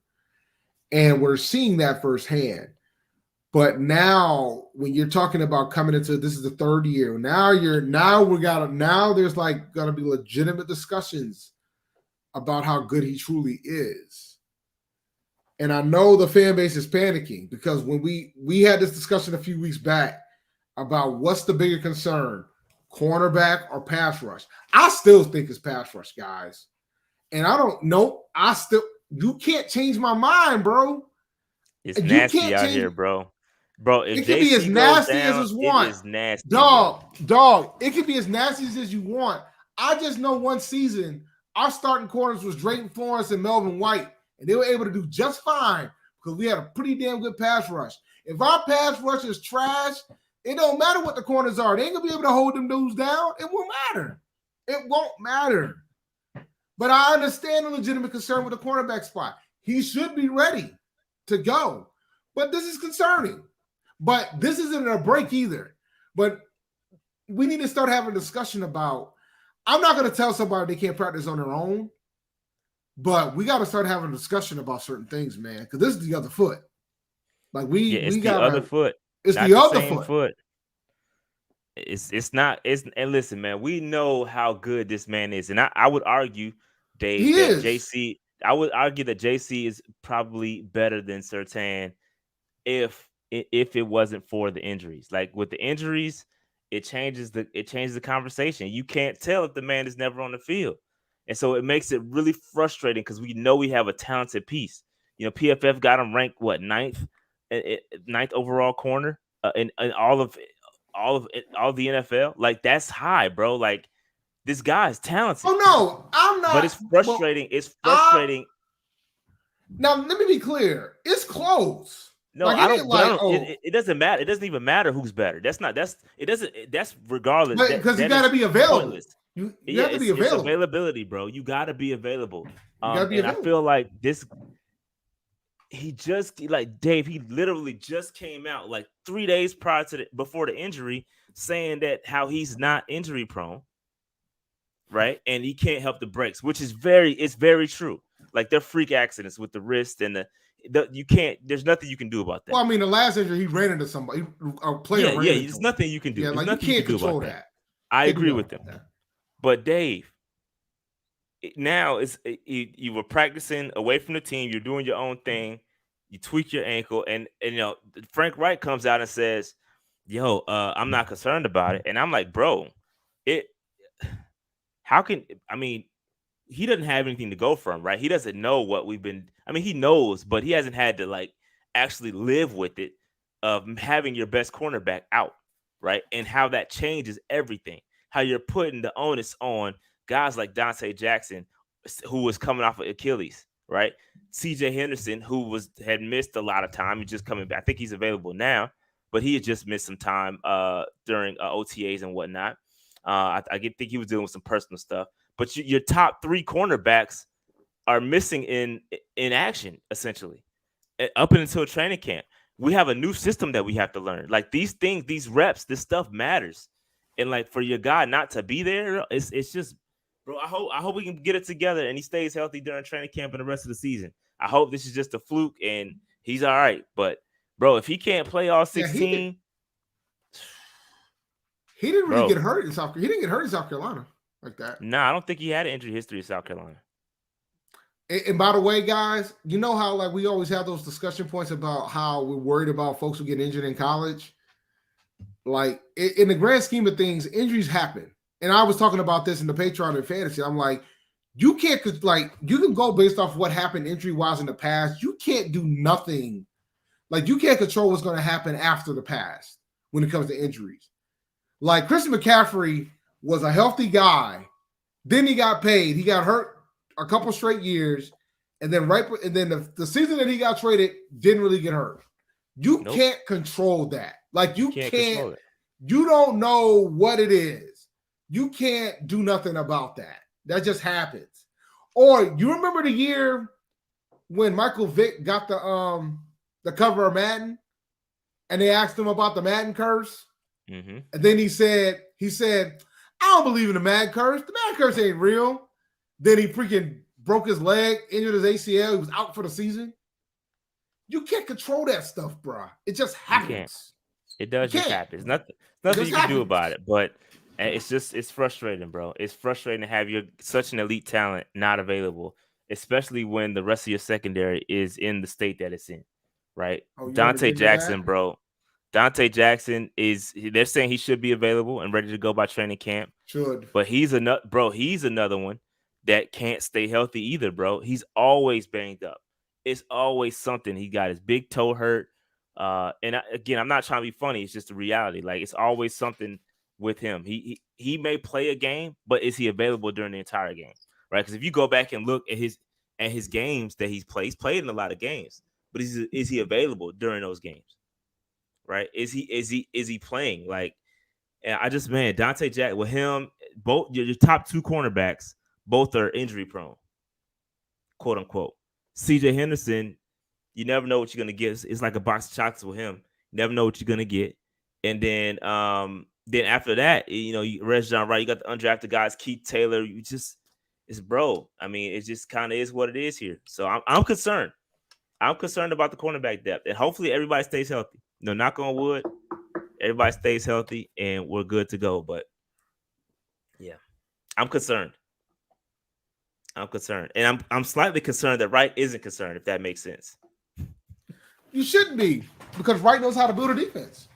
And we're seeing that firsthand. But now when you're talking about coming into this is the third year, now there's like gotta be legitimate discussions about how good he truly is. And I know the fan base is panicking because when we had this discussion a few weeks back about what's the bigger concern, cornerback or pass rush. I still think it's pass rush, guys. And I don't know. You can't change my mind, bro. It's nasty out here, bro. Bro, if it can be as nasty as you want. It is nasty. Dog. It can be as nasty as you want. I just know one season our starting corners was Drayton Florence and Melvin White. And they were able to do just fine because we had a pretty damn good pass rush. If our pass rush is trash, it don't matter what the corners are. They ain't going to be able to hold them dudes down. It won't matter. It won't matter. But I understand the legitimate concern with the cornerback spot. He should be ready to go. But this is concerning. But this isn't a break either. But we need to start having a discussion about, I'm not going to tell somebody they can't practice on their own. But we got to start having a discussion about certain things, man, because this is the other foot. Like it's the other foot. It's the other foot. It's not. And listen, man, we know how good this man is, and I would argue, Dave, JC. I would argue that JC is probably better than Surtain if it wasn't for the injuries. Like with the injuries, it changes the conversation. You can't tell if the man is never on the field. And so it makes it really frustrating because we know we have a talented piece. You know, PFF got him ranked ninth overall corner in all of the NFL. Like that's high, bro. Like this guy is talented. Oh no, I'm not. But it's frustrating. It's frustrating. Now let me be clear. It's close. No, like, I don't. It doesn't matter. It doesn't even matter who's better. That's regardless. Because you got to be available. Pointless. You have to be available. It's availability, bro. You got to be available. And I feel like this. He just like Dave. He literally just came out like 3 days before the injury, saying that how he's not injury prone, right? And he can't help the breaks, which is very true. Like they're freak accidents with the wrist and you can't. There's nothing you can do about that. Well, I mean, the last injury he ran into somebody, a player. Yeah. There's nothing you can do. Yeah, like nothing you can't control that. I agree with them. But Dave, now you were practicing away from the team. You're doing your own thing. You tweak your ankle, and you know Frank Wright comes out and says, "Yo, I'm not concerned about it." And I'm like, "Bro, how can I mean?" He doesn't have anything to go from, right? He doesn't know what we've been. I mean, he knows, but he hasn't had to like actually live with it of having your best cornerback out, right? And how that changes everything. How you're putting the onus on guys like Dante Jackson, who was coming off of Achilles, right? CJ Henderson, who had missed a lot of time. He's just coming back. I think he's available now, but he had just missed some time during OTAs and whatnot. I think he was dealing with some personal stuff. But your top 3 cornerbacks are missing in action, essentially, up until training camp. We have a new system that we have to learn. Like these things, these reps, this stuff matters. And like for your guy not to be there, it's just, bro. I hope we can get it together and he stays healthy during training camp and the rest of the season. I hope this is just a fluke and he's all right. But bro, if he can't play all 16, he didn't really get hurt in South. He didn't get hurt in South Carolina like that. Nah, I don't think he had an injury history in South Carolina. And by the way, guys, you know how like we always have those discussion points about how we're worried about folks who get injured in college. Like in the grand scheme of things, injuries happen. And I was talking about this in the Patreon and fantasy. I'm like, you can't you can go based off what happened injury-wise in the past. You can't do nothing. Like you can't control what's going to happen after the past when it comes to injuries. Like Christian McCaffrey was a healthy guy Then he got paid. He got hurt a couple straight years, and then the season that he got traded didn't really get hurt. You can't control that. Like you can't control it. You don't know what it is. You can't do nothing about that. That just happens. Or you remember the year when Michael Vick got the cover of Madden, and they asked him about the Madden curse, and then he said, I don't believe in the Madden curse. The Madden curse ain't real. Then he freaking broke his leg, injured his ACL. He was out for the season. You can't control that stuff, bro. It just happens. It does just happen. There's nothing you can do about it. But it's frustrating, bro. It's frustrating to have such an elite talent not available, especially when the rest of your secondary is in the state that it's in, right? Dante Jackson, bro. Dante Jackson they're saying he should be available and ready to go by training camp. But he's another one that can't stay healthy either, bro. He's always banged up. It's always something. He got his big toe hurt. Again, I'm not trying to be funny. It's just the reality. Like, it's always something with him. He may play a game, but is he available during the entire game? Right? Because if you go back and look at his games that he's played in a lot of games, but is he available during those games? Right? Is he playing? Like, and Dante Jackson with him, both your top two cornerbacks, both are injury prone, quote unquote. CJ Henderson, you never know what you're gonna get. It's like a box of chocolates with him. You never know what you're gonna get. And then after that, Reggie Wright, you got the undrafted guys, Keith Taylor. It's bro. I mean, it just kind of is what it is here. So I'm concerned. I'm concerned about the cornerback depth, and hopefully everybody stays healthy. Knock on wood, everybody stays healthy, and we're good to go. But yeah, I'm concerned. And I'm slightly concerned that Wright isn't concerned, if that makes sense. You shouldn't be, because Wright knows how to build a defense.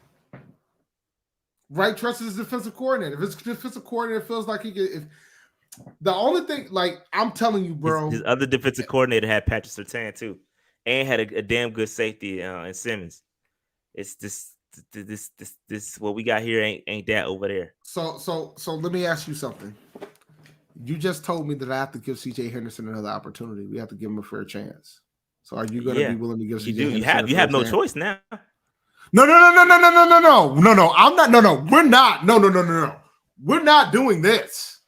Wright trusts his defensive coordinator. If his defensive coordinator feels like he can, the only thing, like, I'm telling you, bro, his other defensive coordinator had Patrick Surtain too, and had a damn good safety in Simmons. It's this what we got here ain't that over there. So let me ask you something. You just told me that I have to give CJ Henderson another opportunity. We have to give him a fair chance. So are you going to be willing to give CJ Henderson you have no choice now. No. I'm not. No. We're not. No. We're not doing this.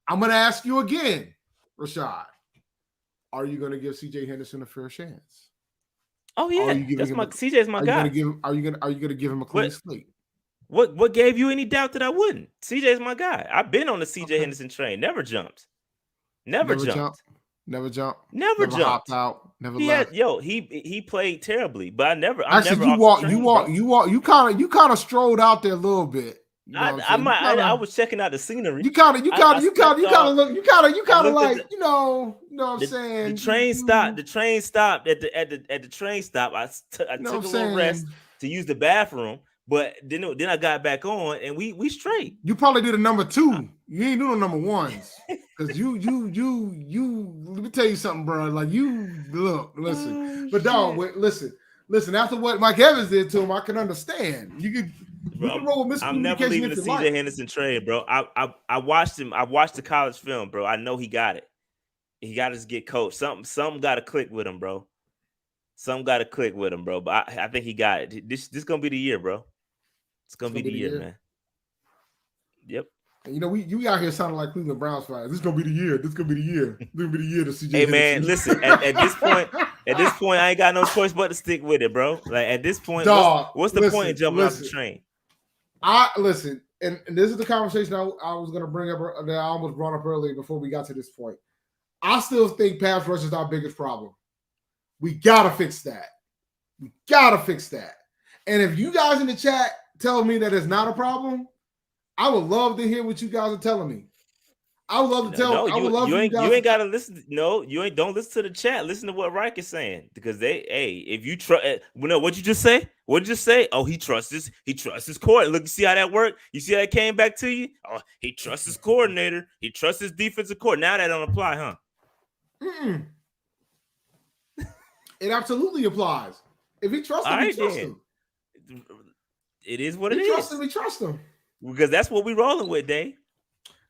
I'm going to ask you again, Rashad. Are you going to give CJ Henderson a fair chance? Oh yeah, CJ's my guy. Are you going to give him a clean slate? What gave you any doubt that I wouldn't? CJ's my guy. I've been on the CJ Henderson train. Never jumped. Never jumped. Never hopped out. Never left. He played terribly, but I never. You kind of strolled out there a little bit. I was checking out the scenery. You kind of like, you know what I'm saying? The train stopped at the train stop. I took a little rest to use the bathroom. But then I got back on, and we straight. You probably did a number 2. You ain't doing number 1s, because you. Let me tell you something, bro. Like, listen. But dog, listen. After what Mike Evans did to him, I can understand. You can roll miscommunication. I'm never leaving the CJ Henderson trade, bro. I watched him. I watched the college film, bro. I know he got it. He got to get coached. Something got to click with him, bro. But I think he got it. This gonna be the year, bro. It's gonna be the year, man. Yep. And you out here sounding like Cleveland Browns fans. This is gonna be the year. This is gonna be the year to CJ. Hey man, listen. At this point, I ain't got no choice but to stick with it, bro. Like, at this point, what's the point of jumping off the train? Listen, and this is the conversation I was gonna bring up that I almost brought up earlier before we got to this point. I still think pass rush is our biggest problem. We gotta fix that. And if you guys in the chat tell me that it's not a problem, I would love to hear what you guys are telling me. I would love to tell. You ain't gotta listen. No, you ain't. Don't listen to the chat. Listen to what Wright is saying, because if you trust, what'd you just say? What did you say? Oh, he trusts his court. Look, you see how that worked? You see how that came back to you? Oh, he trusts his coordinator. He trusts his defensive court. Now that don't apply, huh? It absolutely applies. If he trusts him, we trust him. It is what it is. We trust him. Because that's what we rolling with, Dave.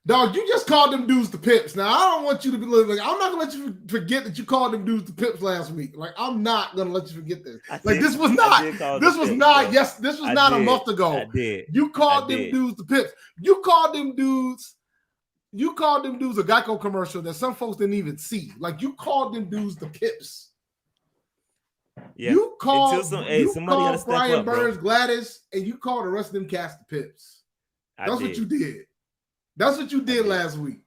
Dog, you just called them dudes the Pips. Now I don't want you to be like, I'm not gonna let you forget that you called them dudes the Pips last week. Like, I'm not gonna let you forget this. This was not a month ago. I did. You called them dudes the Pips. You called them dudes a Geico commercial that some folks didn't even see. Like, you called them dudes the Pips. Yeah. You called somebody Brian up, Burns bro. Gladys, and you called the rest of them cats the Pips. That's what you did. That's what you did last week.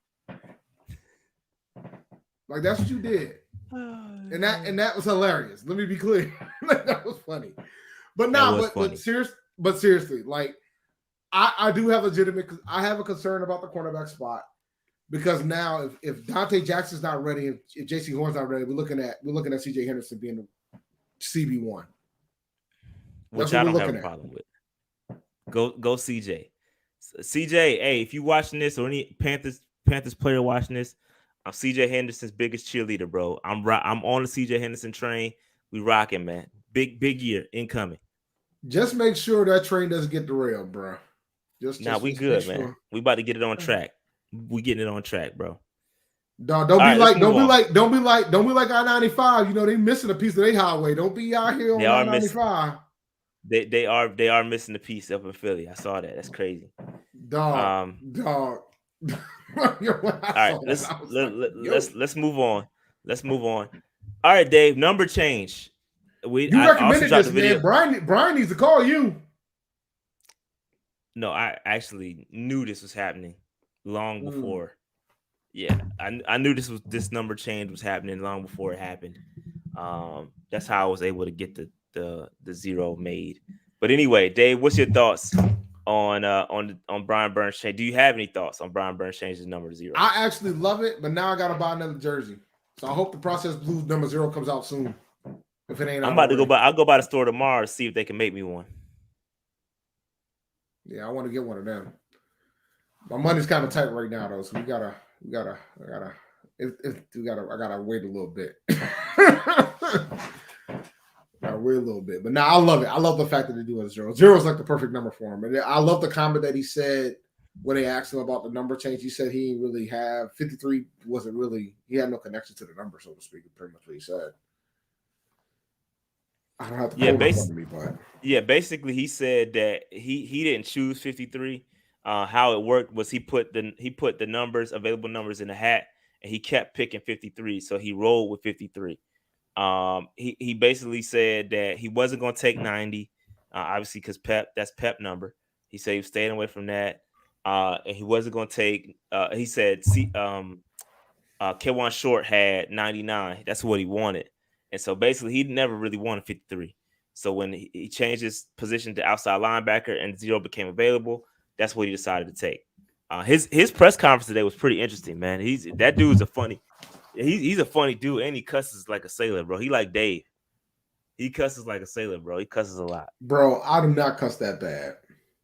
Like, that's what you did. And that was hilarious. Let me be clear. That was funny. But seriously, like, I do have I have a concern about the cornerback spot, because now if Dante Jackson's not ready, if JC Horn's not ready, we're looking at CJ Henderson being the CB1. Which I don't have a problem with. Go CJ. CJ, hey, if you watching this or any Panthers player watching this, I'm CJ Henderson's biggest cheerleader, bro. I'm on the CJ Henderson train. We rocking, man. Big year incoming. Just make sure that train doesn't get derailed, bro. We good, man. We about to get it on track. We getting it on track, bro. Don't be like I-95. You know, they missing a piece of their highway. Don't be out here on I-95. They are missing a piece up in Philly. I saw that. That's crazy. Dog. All right, let's move on. Let's move on. All right, Dave. Number change. You recommended this, man. Brian needs to call you. No, I actually knew this was happening long before. Yeah, I knew this number change was happening long before it happened. That's how I was able to get the zero made. But anyway, Dave, what's your thoughts on Brian Burns change? Do you have any thoughts on Brian Burns changing number to 0? I actually love it, but now I gotta buy another jersey. So I hope the Process Blues number 0 comes out soon. If it ain't, I'm about to go by. I'll go by the store tomorrow to see if they can make me one. Yeah, I want to get one of them. My money's kind of tight right now, though, so I gotta wait a little bit. Gotta wait a little bit, but now I love it. I love the fact that they do it as 0. 0 is like the perfect number for him, and I love the comment that he said when they asked him about the number change. He said he didn't really have 53. Wasn't really, he had no connection to the number, so to speak. Pretty much what he said. I don't have to basically he said that he didn't choose 53. How it worked was he put the numbers, available numbers, in a hat, and he kept picking 53. So he rolled with 53. He basically said that he wasn't going to take 90, obviously because that's Pep number. He said he was staying away from that, and he wasn't going to take. He said K1 Short had 99. That's what he wanted. And so basically, he never really wanted 53. So when he changed his position to outside linebacker and 0 became available, that's what he decided to take. His press conference today was pretty interesting, man. He's a funny dude, and he cusses like a sailor, bro. He like Dave. He cusses like a sailor, bro. He cusses a lot. Bro, I do not cuss that bad.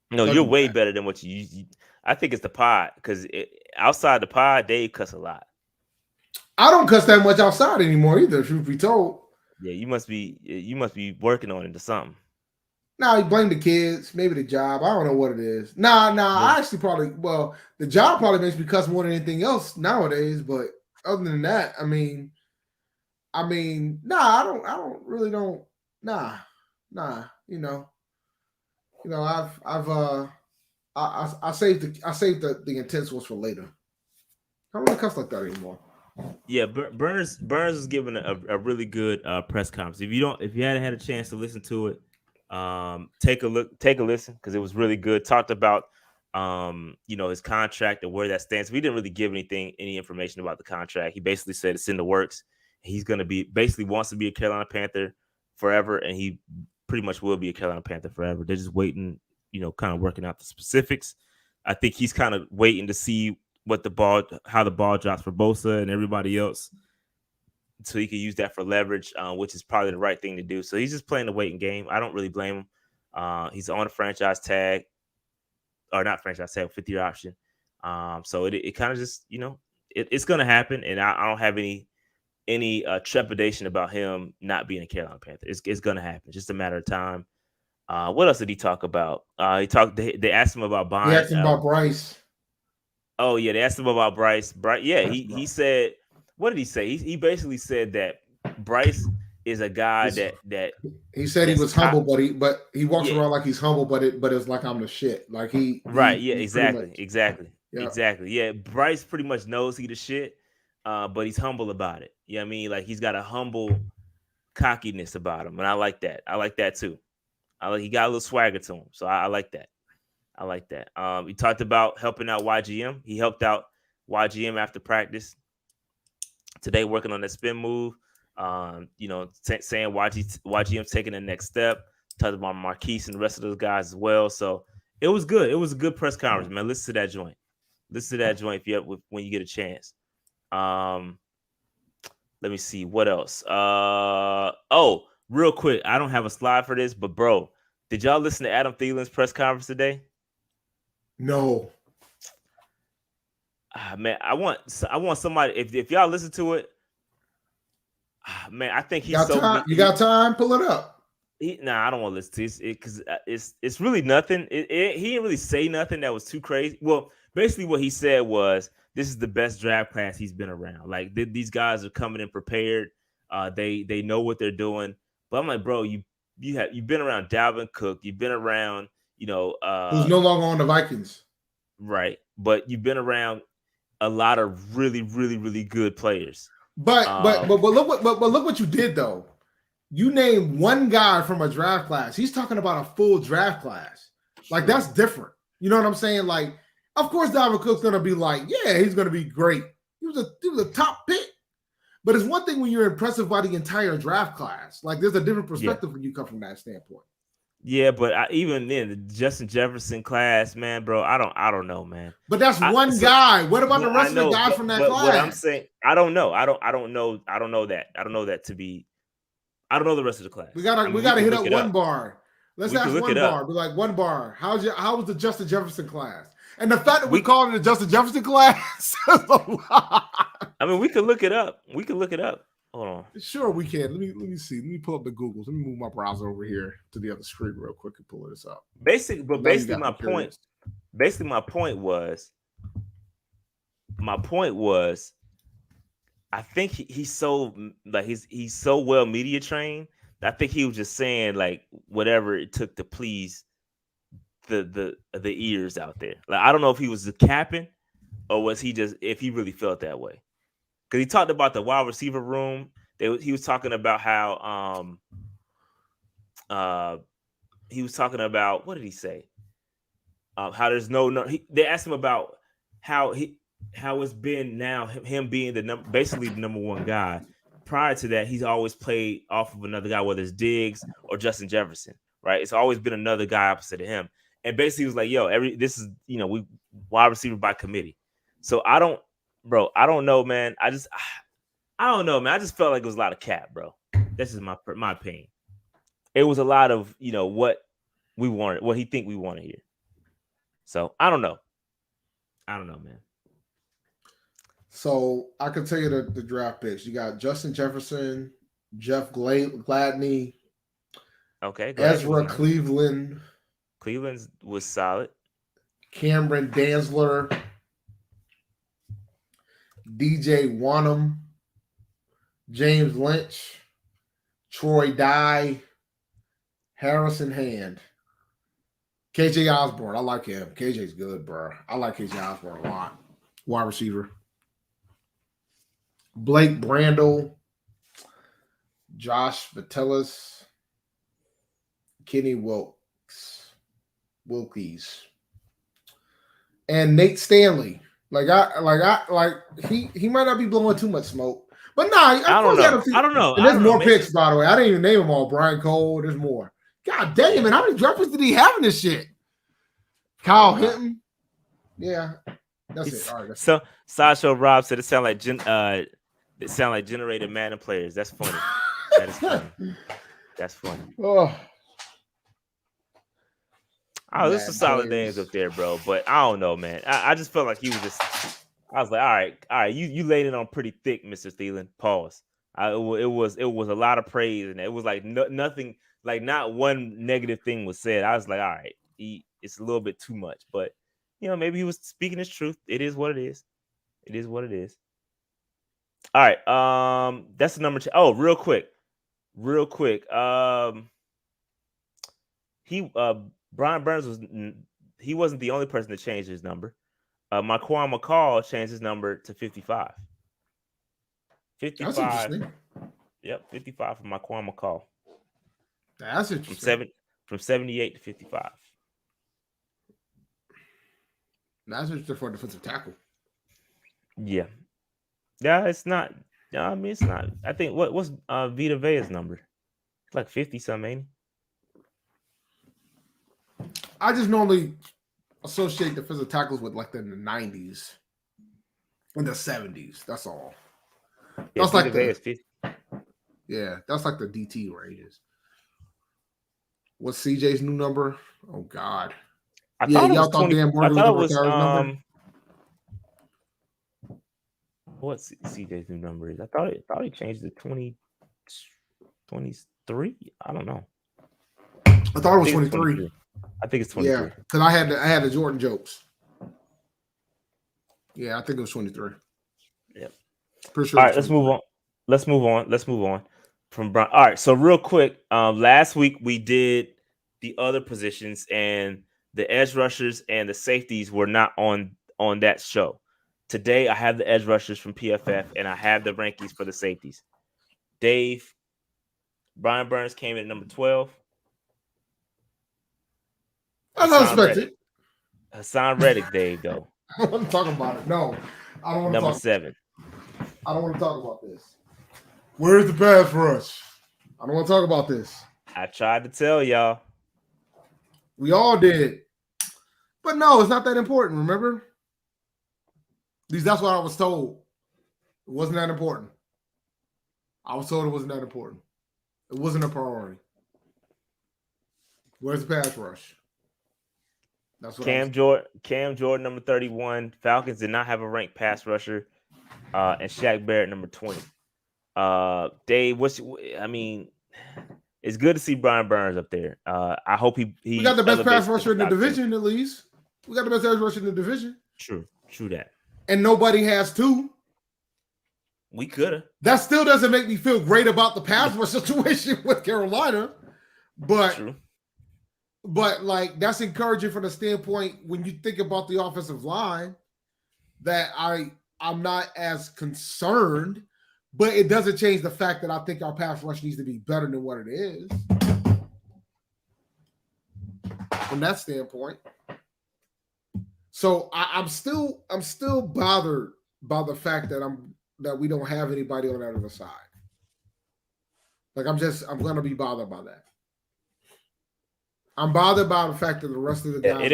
No, you're way better than what you I think it's the pod, because outside the pod, Dave cuss a lot. I don't cuss that much outside anymore either, truth be told. Yeah, you must be working on it or something. Nah, you blame the kids, maybe the job. I don't know what it is. Nah, I actually the job probably makes me cuss more than anything else nowadays. But other than that, I mean, nah, I don't. Nah, you know, I saved the intense ones for later. I don't really cuss like that anymore. Yeah, Burns was giving a really good press conference. If you hadn't had a chance to listen to it, take a listen, because it was really good. Talked about his contract and where that stands. We didn't really give any information about the contract. He basically said it's in the works. He's going to wants to be a Carolina Panther forever, and he pretty much will be a Carolina Panther forever. They're just waiting, kind of working out the specifics. I think he's kind of waiting to see how the ball drops for Bosa and everybody else, so he can use that for leverage, which is probably the right thing to do. So he's just playing the waiting game. I don't really blame him. He's on a franchise tag, or not franchise tag, 50-year option. So it kind of just, it's going to happen, and I don't have any trepidation about him not being a Carolina Panther. It's going to happen. Just a matter of time. What else did he talk about? They asked him about buying. He asked him about Bryce. Oh yeah, they asked him about Bryce. Bryce, yeah, he said, what did he say? He basically said that Bryce is a guy He said he that's was humble, but he walks yeah, around like he's humble, but it's like I'm the shit. Like right, yeah, he's pretty much yeah. exactly. Yeah, Bryce pretty much knows he the shit, but he's humble about it. You know what I mean? Like he's got a humble cockiness about him, and I like that. I like that too. He got a little swagger to him, so I like that. I like that. He talked about helping out YGM. He helped out YGM after practice today, working on that spin move. Saying YGM's taking the next step. Talked about Marquise and the rest of those guys as well. So it was good. It was a good press conference, man. Listen to that joint. Listen to that joint when you get a chance. Let me see what else. Real quick, I don't have a slide for this, but bro, did y'all listen to Adam Thielen's press conference today? No. Man, I want somebody. If y'all listen to it, man, I think he's so. You got time? Pull it up. I don't want to listen to it because it's really nothing. He didn't really say nothing that was too crazy. Well, basically what he said was this is the best draft class he's been around. Like these guys are coming in prepared. They know what they're doing. But I'm like, bro, you've been around Dalvin Cook. You've been around, who's no longer on the Vikings, right? But you've been around a lot of really, really, really good players. But look what you did though. You named one guy from a draft class. He's talking about a full draft class. Like that's different. You know what I'm saying? Like, of course, Dalvin Cook's gonna be like, yeah, he's gonna be great. He was a top pick. But it's one thing when you're impressive by the entire draft class. Like, there's a different perspective when you come from that standpoint. Yeah, but even then, the Justin Jefferson class, man, bro, I don't know, man. But that's one guy. What about the rest of the guys from that class? What I'm saying, I don't know. I don't know that. I don't know the rest of the class. We gotta hit up one bar. Let's ask one bar. Be like, one bar. How was the Justin Jefferson class? And the fact that we called it the Justin Jefferson class is a lot. I mean, we could look it up. Hold on. Sure, we can. Let me see. Let me pull up the Googles. Let me move my browser over here to the other screen real quick and pull this up. Basically, my point was, I think he's so well media trained. I think he was just saying like whatever it took to please the ears out there. Like I don't know if he was capping or was he just if he really felt that way. Because he talked about the wide receiver room. He was talking about how he was talking about what did he say? How there's they asked him about how it's been now him being basically the number one guy. Prior to that, he's always played off of another guy, whether it's Diggs or Justin Jefferson, right? It's always been another guy opposite of him. And basically he was like, yo, this is, we wide receiver by committee. So I don't know, man. I don't know, man. I just felt like it was a lot of cap, bro. This is my opinion. It was a lot of, what we wanted, what he think we want to hear. So I don't know, man. So I can tell you the draft picks. You got Justin Jefferson, Jeff Gladney, okay, Ezra Cleveland. Cleveland was solid. Cameron Dantzler, DJ Wanham, James Lynch, Troy Dye, Harrison Hand, KJ Osborne. I like him. KJ's good, bro. I like KJ Osborne a lot. Wide receiver. Blake Brandel, Josh Vitellis, Kenny Wilkes, and Nate Stanley. He might not be blowing too much smoke, but I don't know. And there's more picks, by the way. I didn't even name them all. Brian Cole, there's more. God damn it! How many draft picks did he have in this shit? Kyle Hinton. Yeah, that's it. All right. So Sasha Rob said it sound like generated Madden players. That's funny. That is funny. That's funny. Oh, there's some solid names up there, bro. But I don't know, man. I just felt like he was just. I was like, all right. You laid it on pretty thick, Mr. Thielen. Pause. It was a lot of praise, and it was like nothing, like not one negative thing was said. I was like, all right, it's a little bit too much, but maybe he was speaking his truth. It is what it is. It is what it is. All right. That's the number. Oh, real quick. He Brian Burns he wasn't the only person to change his number. Marquand McCall changed his number to 55. 55. That's interesting. Yep, 55 for Marquand McCall. That's interesting. From 78 to 55. That's interesting for a defensive tackle. Yeah. Yeah, it's not. I mean, it's not. I think what's Vita Vea's number? It's like 50 something, ain't he? I just normally associate defensive tackles with like the 90s and the 70s. That's all. Yeah, that's like the 50. Yeah, that's like the DT ranges. What's CJ's new number? Oh God. Y'all thought Dan Morgan was number? What CJ's new number is? I thought he changed it to 23. I don't know. I thought it was 23. I think it's 23. Yeah, because I had the Jordan jokes. Yeah, I think it was 23. Yep. Pretty sure. All right, let's move on. From Brian. All right, so real quick, last week we did the other positions, and the edge rushers and the safeties were not on that show. Today, I have the edge rushers from PFF, and I have the rankings for the safeties. Dave, Brian Burns came in at number 12. Unexpected. Hassan Reddick, Dave, though. I don't want to talk about it. No, I don't want to talk. Number 7. I don't want to talk about this. Where's the pass rush? I don't want to talk about this. I tried to tell y'all. We all did. But no, it's not that important, remember? At least that's what I was told. It wasn't that important. I was told it wasn't that important. It wasn't a priority. Where's the pass rush? That's what Cam Jordan, number 31. Falcons did not have a ranked pass rusher. And Shaq Barrett, number 20. Dave, it's good to see Brian Burns up there. I hope he we got the best pass rusher in the division, at least. We got the best pass rusher in the division. True that. And nobody has two. We could have. That still doesn't make me feel great about the pass rush situation with Carolina, but True. But like that's encouraging from the standpoint when you think about the offensive line that I'm not as concerned, but it doesn't change the fact that I think our pass rush needs to be better than what it is. From that standpoint. So I'm still bothered by the fact that we don't have anybody on that other side. Like I'm gonna be bothered by that. I'm bothered by the fact that the rest of the guys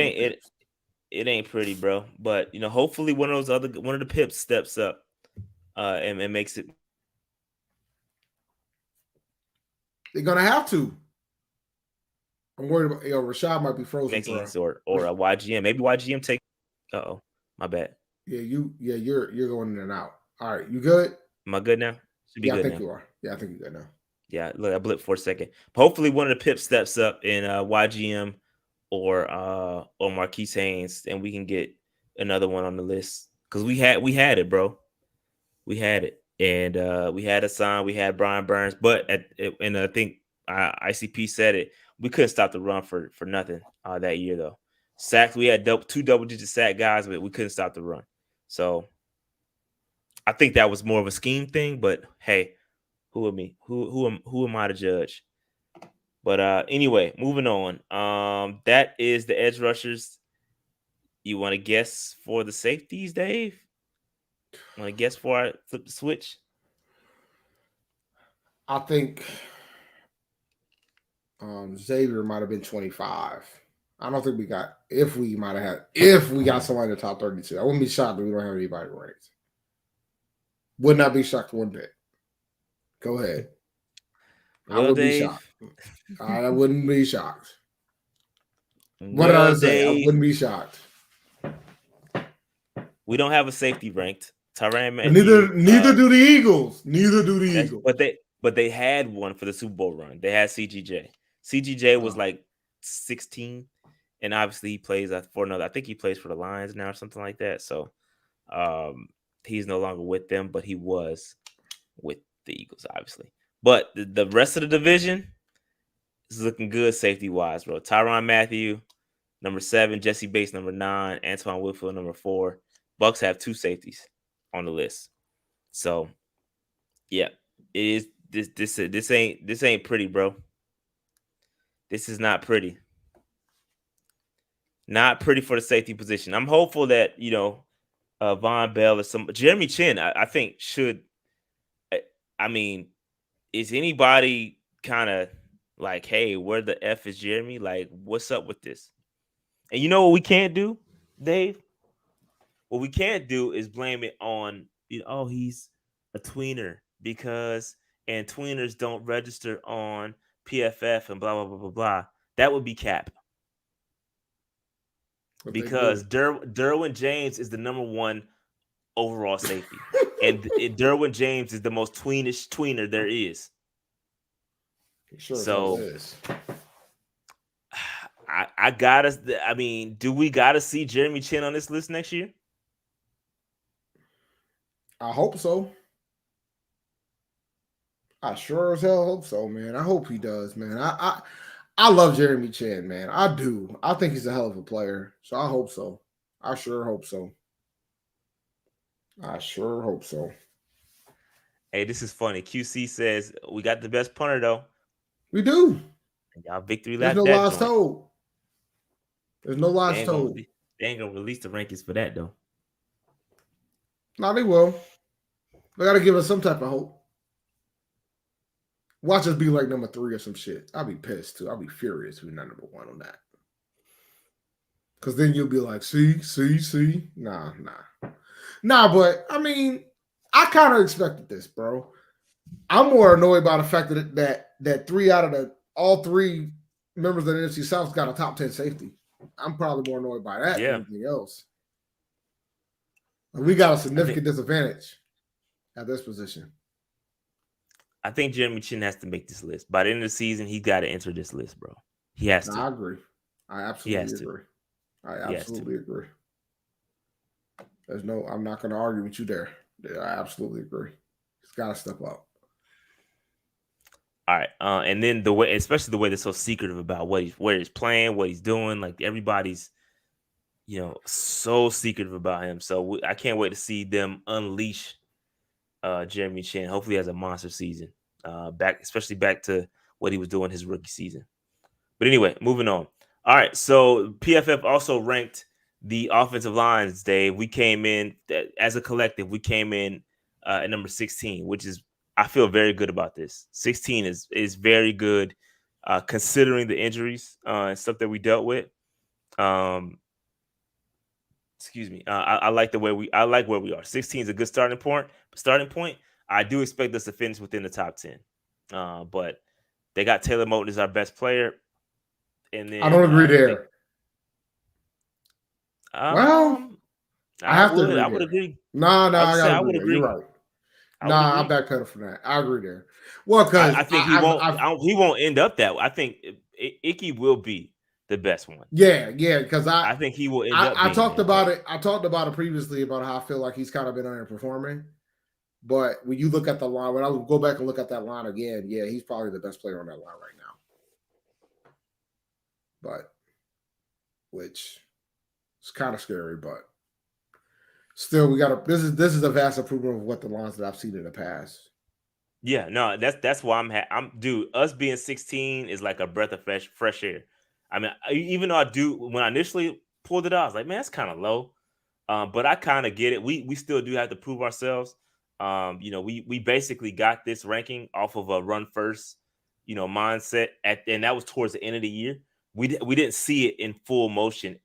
it ain't pretty, bro. But hopefully one of the pips steps up and makes it. They're gonna have to. I'm worried about Rashad might be frozen or a YGM. Maybe YGM take. My bad. Yeah, you're going in and out. All right, you good? Am I good now? Should be good. I think you are. Yeah, I think you're good now. Yeah, look, I blipped for a second. But hopefully one of the pips steps up in YGM or Marquise Haynes, and we can get another one on the list. Because we had it, bro. We had it. And we had Hassan, we had Brian Burns, but and I think ICP said it, we couldn't stop the run for nothing that year though. Sacks, we had two double-digit sack guys, but we couldn't stop the run. So I think that was more of a scheme thing, but hey, who am me? Who am I to judge? But anyway, moving on. That is the edge rushers. You want to guess for the safeties, Dave? Want to guess before I flip the switch? I think Xavier might have been 25. I don't think we got if we got somebody in the top 32. I wouldn't be shocked if we don't have anybody ranked. Would not be shocked one bit. Go ahead. Well, I would Dave, be shocked. I wouldn't be shocked. What did I say? I wouldn't be shocked. We don't have a safety ranked. Tyrann Mathieu. Neither do the Eagles. Neither do the Eagles. But they had one for the Super Bowl run. They had CGJ. CGJ was like 16, and obviously he plays for another. I think he plays for the Lions now or something like that. So he's no longer with them, but he was with the Eagles, obviously. But the rest of the division is looking good safety wise, bro. Tyrann Mathieu, number 7, Jesse Bates, number 9, Antoine Whitfield, number 4. Bucks have 2 safeties on the list. So yeah, it is this ain't pretty, bro. This is not pretty. Not pretty for the safety position. I'm hopeful that, Von Bell or some Jeremy Chin, I think should. I mean, is anybody kind of like, hey, where the F is Jeremy? Like, what's up with this? And you know what we can't do, Dave? What we can't do is blame it on, oh, he's a tweener and tweeners don't register on PFF and blah, blah, blah, blah, blah. That would be cap. But because Derwin James is the number 1 overall safety. And Derwin James is the most tweenish tweener there is. Sure, so is. do we gotta see Jeremy Chin on this list next year? I hope so. I sure as hell hope so, man. I hope he does, man. I love Jeremy Chin, man. I do. I think he's a hell of a player. So I hope so. I sure hope so. I sure hope so. Hey, this is funny. QC says we got the best punter though. We do. And y'all victory lap. There's no lies told. There's no lies told. They ain't gonna release the rankings for that though. No, they will. They gotta give us some type of hope. Watch us be like number 3 or some shit. I'll be pissed too. I'll be furious if we're not number 1 on that. Because then you'll be like, see. Nah. But I mean, I kind of expected this, bro. I'm more annoyed by the fact that 3 out of all 3 members of the NFC South got a top 10 safety. I'm probably more annoyed by that than anything else. We got a significant disadvantage at this position. I think Jeremy Chin has to make this list. By the end of the season, he's got to enter this list, bro. He has to. I agree. I absolutely agree. I absolutely agree. I'm not going to argue with you there. I absolutely agree. He's got to step up. All right. And then especially the way they're so secretive about where he's playing, what he's doing. Like everybody's, so secretive about him. So I can't wait to see them unleash Jeremy Chin. Hopefully he has a monster season. Especially back to what he was doing his rookie season. But anyway, moving on. All right, so PFF also ranked the offensive lines, Dave. We came in as a collective. We came in at number 16, which is I feel very good about this. 16 is very good, considering the injuries and stuff that we dealt with. Excuse me. I like where we are. 16 is a good starting point. I do expect us to finish within the top 10. But they got Taylor Moton as our best player. And then I don't agree there. I would agree. No, I would agree. You're right. I backpedal from that. I agree there. Well, because I think he won't end up that way. I think Icky will be the best one. Yeah, because I think he will end up. I talked about it. I talked about it previously about how I feel like he's kind of been underperforming. But when you look at the line, when I go back and look at that line again, yeah, he's probably the best player on that line right now. But which is kind of scary, but still, we got to. This is a vast improvement of what the lines that I've seen in the past. Yeah, no, that's why dude. Us being 16 is like a breath of fresh air. I mean, even though when I initially pulled it out, I was like, man, that's kind of low. But I kind of get it. We still do have to prove ourselves. We basically got this ranking off of a run first, mindset and that was towards the end of the year. We didn't see it in full motion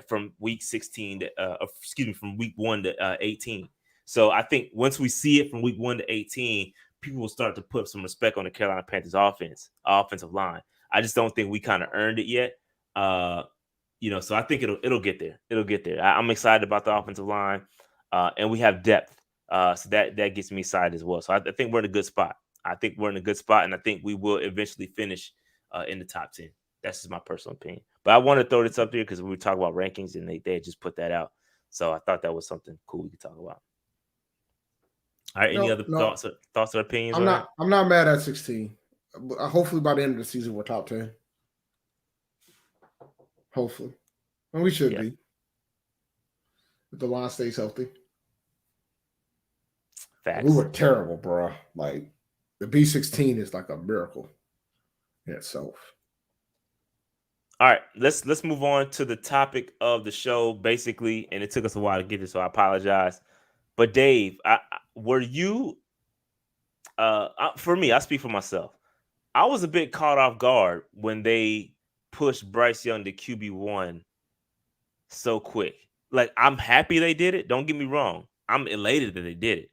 from week 16 from week 1 to 18. So I think once we see it from week 1 to 18, people will start to put some respect on the Carolina Panthers offensive line. I just don't think we kind of earned it yet. So I think it'll get there. It'll get there. I'm excited about the offensive line, and we have depth. So that gets me excited as well. So I think we're in a good spot. And I think we will eventually finish in the top 10. That's just my personal opinion. But I want to throw this up there because we were talking about rankings and they had just put that out. So I thought that was something cool we could talk about. All right, any other thoughts or opinions? I'm not mad at 16. Hopefully by the end of the season we're top 10. Hopefully, and we should be if the line stays healthy. Facts. We were terrible, bro. Like the B16 is like a miracle in itself. All right, let's move on to the topic of the show, basically, and it took us a while to get this, so I apologize. But Dave, were you? For me, I speak for myself. I was a bit caught off guard when they pushed Bryce Young to QB1 so quick. Like, I'm happy they did it. Don't get me wrong. I'm elated that they did it.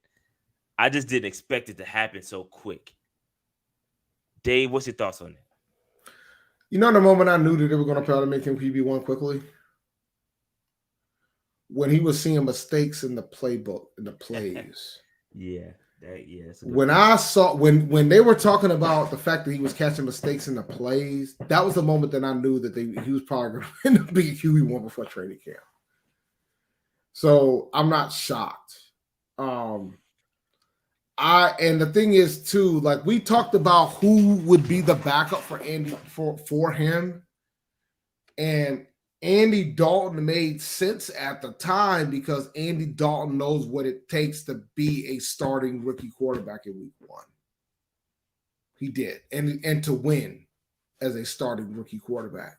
I just didn't expect it to happen so quick. Dave, what's your thoughts on it? You know, the moment I knew that they were going to try to make him QB1 quickly, when he was seeing mistakes in the playbook, in the plays. When I saw when they were talking about the fact that he was catching mistakes in the plays, that was the moment that I knew that he was probably going to end up being QB1 before training camp. So I'm not shocked. And the thing is too, like we talked about who would be the backup for Andy for him, and Andy Dalton made sense at the time because Andy Dalton knows what it takes to be a starting rookie quarterback in week 1. He did, and to win as a starting rookie quarterback,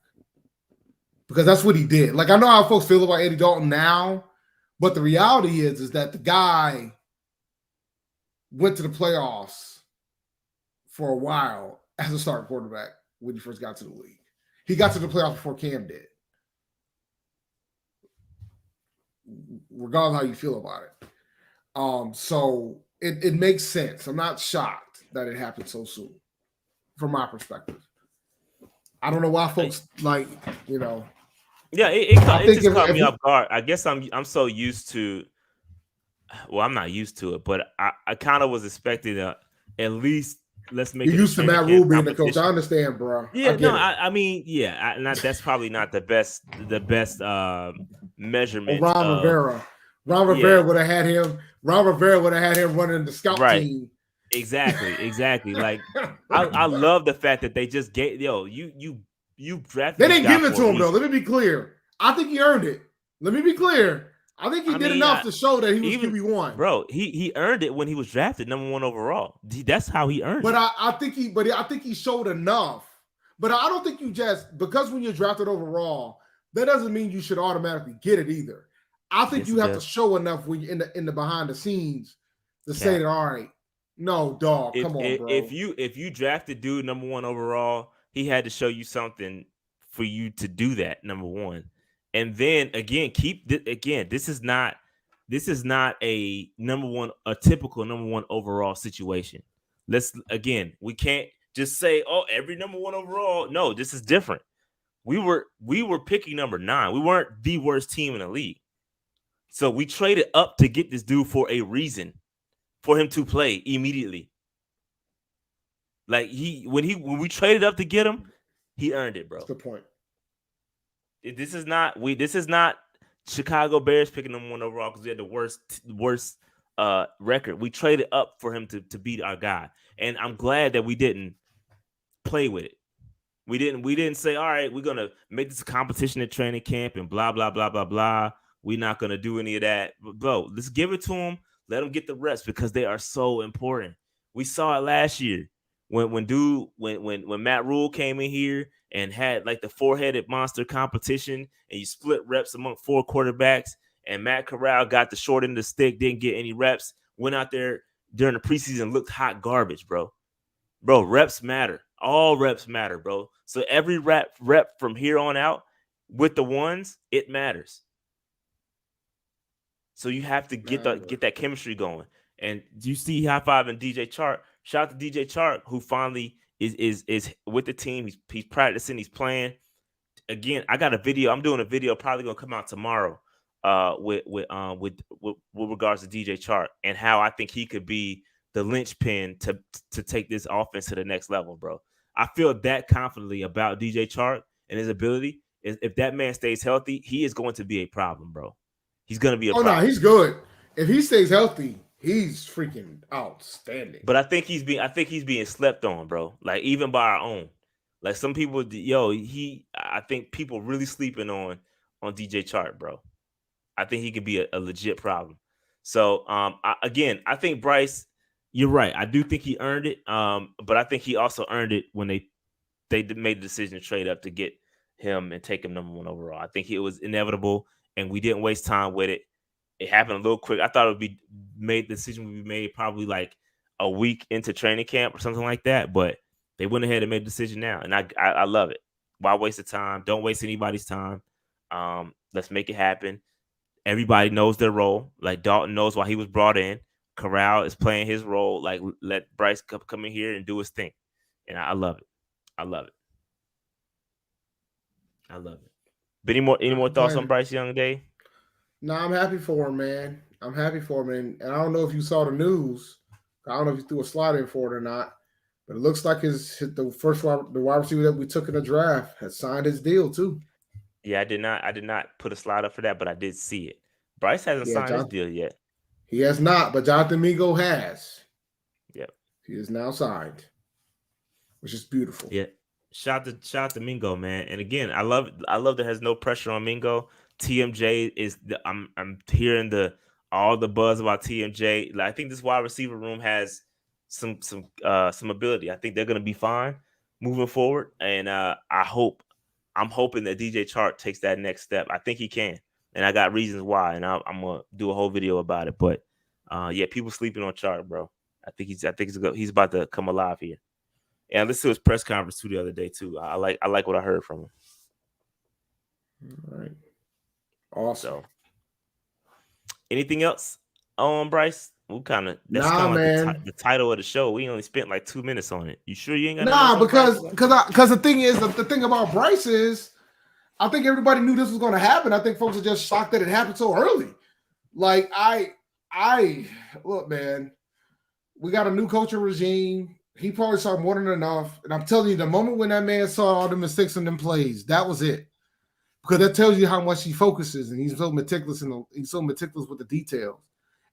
because that's what he did. Like I know how folks feel about Andy Dalton now, but the reality is that the guy went to the playoffs for a while as a starting quarterback when he first got to the league. He got to the playoffs before Cam did. Regardless of how you feel about it. So it makes sense. I'm not shocked that it happened so soon from my perspective. I don't know why folks like, you know. Yeah, it just caught me off guard. I guess I'm so used to. Well, I'm not used to it, but I kind of was expecting at least let's make. You're used to Matt Rule being the coach. I understand, bro. Yeah, I mean, yeah, that's probably not the best measurement. Ron Rivera. Ron Rivera would have had him. Ron Rivera would have had him running the scout team. Exactly. Like I love the fact that they just gave you drafted. They didn't give it to him though. Let me be clear. I think he earned it. Let me be clear. I think he did enough to show that he was QB1. Bro, he earned it when he was drafted number 1 overall. That's how he earned it. I think he showed enough. But I don't think you just because when you're drafted overall, that doesn't mean you should automatically get it either. I think you have to show enough when you're in the behind the scenes to say that, all right, no, dog, come on, bro. If you drafted dude number 1 overall, he had to show you something for you to do that, number 1. And then again, this is not a typical number 1 overall situation. We can't just say, oh, every number 1 overall. No, this is different. We were picking number 9. We weren't the worst team in the league. So we traded up to get this dude for a reason, for him to play immediately. Like when we traded up to get him, he earned it, bro. That's the point. This is not Chicago Bears picking them 1 overall because we had the worst record. We traded up for him to beat our guy, and I'm glad that we didn't play with it. We didn't say, all right, we're gonna make this a competition at training camp and blah blah blah blah blah. We're not gonna do any of that, bro. Let's give it to them. Let them get the reps because they are so important. We saw it last year when Matt Rule came in here and had like the 4-headed monster competition, and you split reps among 4 quarterbacks, and Matt Corral got the short end of the stick, didn't get any reps, went out there during the preseason, looked hot garbage, bro. Bro, reps matter. All reps matter, bro. So every rep from here on out with the ones, it matters. So you have to get that chemistry going. And you see high-fiving DJ Chark. Shout out to DJ Chark, who finally is with the team. He's practicing. He's playing. Again, I got a video. I'm doing a video probably gonna come out tomorrow. With regards to DJ Chark and how I think he could be the linchpin to take this offense to the next level, bro. I feel that confidently about DJ Chark and his ability. if that man stays healthy, he is going to be a problem, bro. He's going to be a Oh problem. no, he's good. If he stays healthy, he's freaking outstanding. But I think he's being slept on, bro. Like even by our own. Like some people, I think people really sleeping on DJ Chark, bro. I think he could be a legit problem. So I think Bryce, you're right. I do think he earned it. But I think he also earned it when they made the decision to trade up to get him and take him number 1 overall. I think it was inevitable, and we didn't waste time with it. It happened a little quick. I thought the decision would be made probably like a week into training camp or something like that. But they went ahead and made the decision now, and I love it. Why waste the time? Don't waste anybody's time. Let's make it happen. Everybody knows their role. Like Dalton knows why he was brought in. Corral is playing his role. Like let Bryce come in here and do his thing, and I love it. I love it. But any more thoughts on Bryce Young, Dave? No, I'm happy for him, man. I'm happy for him, and I don't know if you saw the news. I don't know if you threw a slide in for it or not, but it looks like the wide receiver that we took in the draft has signed his deal too. Yeah, I did not put a slide up for that, but I did see it. Bryce hasn't signed his deal yet. He has not, but Jonathan Mingo has. Yep. He is now signed, which is beautiful. Yeah. Shout out to Mingo, man. And again, I love there has no pressure on Mingo. TMJ is I'm hearing all the buzz about TMJ. Like, I think this wide receiver room has some ability. I think they're gonna be fine moving forward. And I'm hoping that DJ Chark takes that next step. I think he can, and I got reasons why. And I'm gonna do a whole video about it. But people sleeping on Chark, bro. I think he's about to come alive here. And I listened to his press conference too the other day too. I like what I heard from him. All right. Awesome. So, anything else on Bryce? That's the title of the show. We only spent like 2 minutes on it. You sure you ain't got because the thing about Bryce is, I think everybody knew this was going to happen. I think folks are just shocked that it happened so early. Like I look, man, we got a new coaching regime. He probably saw more than enough. And I'm telling you, the moment when that man saw all the mistakes in them plays, that was it. Because that tells you how much he focuses, and he's so meticulous with the details.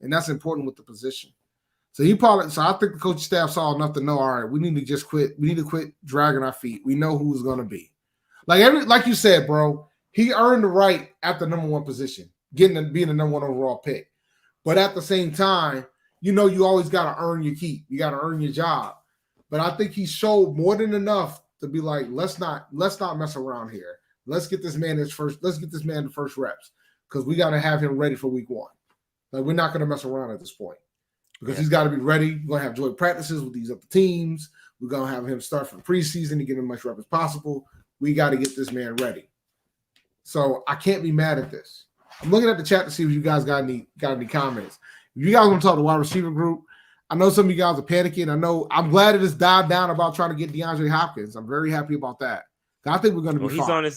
And that's important with the position. So I think the coaching staff saw enough to know, all right, we need to just quit. We need to quit dragging our feet. We know who's going to be. Like you said, bro, he earned the right at the number 1 position, being the number 1 overall pick. But at the same time, you always got to earn your keep. You got to earn your job. But I think he showed more than enough to be like, let's not mess around here. Let's get this man the first reps, because we got to have him ready for week 1. Like, we're not going to mess around at this point, because he's got to be ready. We're going to have joint practices with these other teams. We're going to have him start from preseason to get him as much rep as possible. We got to get this man ready. So I can't be mad at this. I'm looking at the chat to see if you guys got any comments. If you guys want to talk to the wide receiver group, I know some of you guys are panicking. I'm glad it has died down about trying to get DeAndre Hopkins. I'm very happy about that. I think we're going to be fine.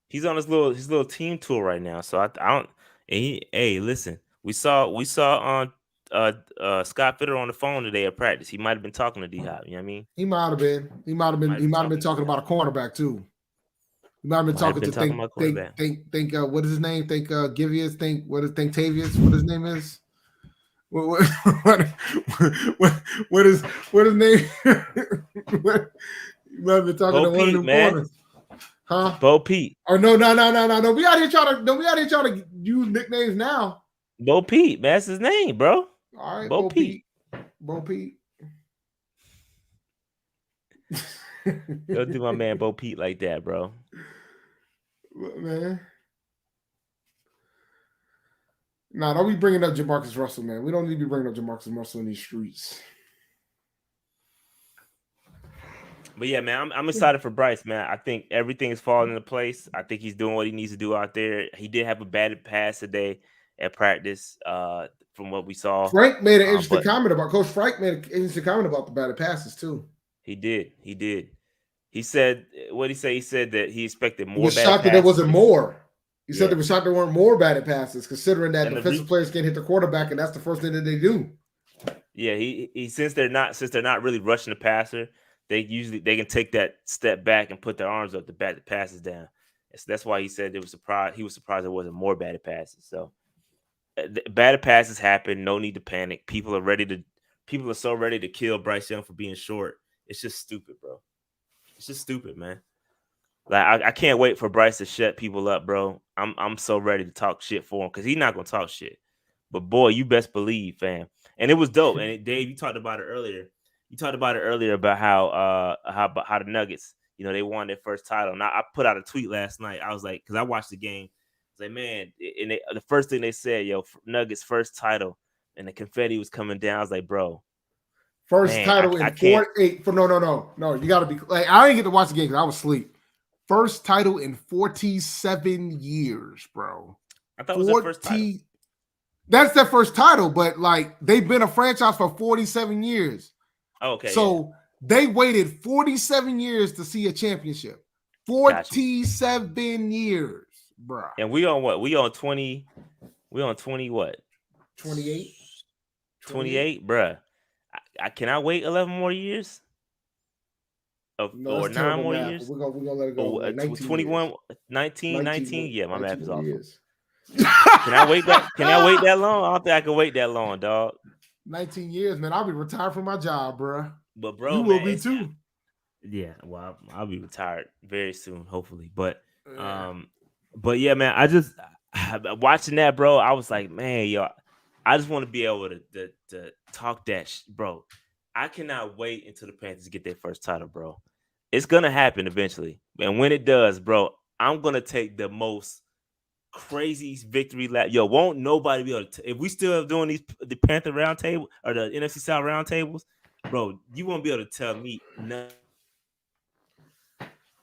He's on his little team tour right now. So I don't. Hey, listen, we saw on Scott Fitter on the phone today at practice. He might have been talking to D-Hop. You know what I mean? He might have been. He might have been talking about a cornerback too. He might have been talking think what is his name? Think Givius. Think Tavius. What his name is? What is his name? You might have been talking to one of them corners. Huh? Bo Pete. Oh no. Don't be out here trying to use nicknames now. Bo Pete, man, that's his name, bro. All right, Bo Pete. Bo Pete. Don't do my man Bo Pete like that, bro. Man. Nah, don't be bringing up Jamarcus Russell, man. We don't need to be bringing up Jamarcus Russell in these streets. But yeah, man, I'm excited for Bryce, man. I think everything is falling into place. I think he's doing what he needs to do out there. He did have a bad pass today at practice, from what we saw. Frank made an interesting comment about Coach Frank made an interesting comment about the batted passes too. He did. He said, what did he say? He said that he expected more. He was shocked that there wasn't more. He said they were shocked there weren't more batted passes, considering that defensive players can't hit the quarterback, and that's the first thing that they do. Yeah, he since they're not really rushing the passer, they can take that step back and put their arms up to bat the passes down. That's why he said it was surprised. He was surprised there wasn't more batted passes. So batted passes happen. No need to panic. People are so ready to kill Bryce Young for being short. It's just stupid, bro. It's just stupid, man. Like I can't wait for Bryce to shut people up, bro. I'm so ready to talk shit for him because he's not gonna talk shit. But boy, you best believe, fam. And it was dope. And Dave, you talked about it earlier. You talked about it earlier about how the Nuggets, they won their first title. And I put out a tweet last night. I was like, because I watched the game. I was like, man, and the first thing they said, Nuggets first title, and the confetti was coming down. I was like, bro. First title in 48. No. You got to be like, I didn't get to watch the game because I was asleep. First title in 47 years, bro. I thought it was their first title. That's their first title, but like they've been a franchise for 47 years. Okay. So they waited 47 years to see a championship. 47 years, bro. And we on what? We on 20. We on 20 what? 28. 28, bruh. Can I wait 11 more years? Or 9 more years? We're gonna let it go. Like 21, 19. Yeah, my math is off. Years. Can I wait that long? I don't think I can wait that long, dog. 19 years, man. I'll be retired from my job, bro. But bro, you will be too. Yeah, well, I'll be retired very soon, hopefully. But yeah, man, I just watching that, bro. I was like, man, yo, I just want to be able to talk that, bro. I cannot wait until the Panthers get their first title, bro. It's gonna happen eventually, and when it does, bro, I'm gonna take the most crazy victory lap. Yo, won't nobody be able to? If we still doing the Panther round table or the NFC South round tables, bro, you won't be able to tell me nothing.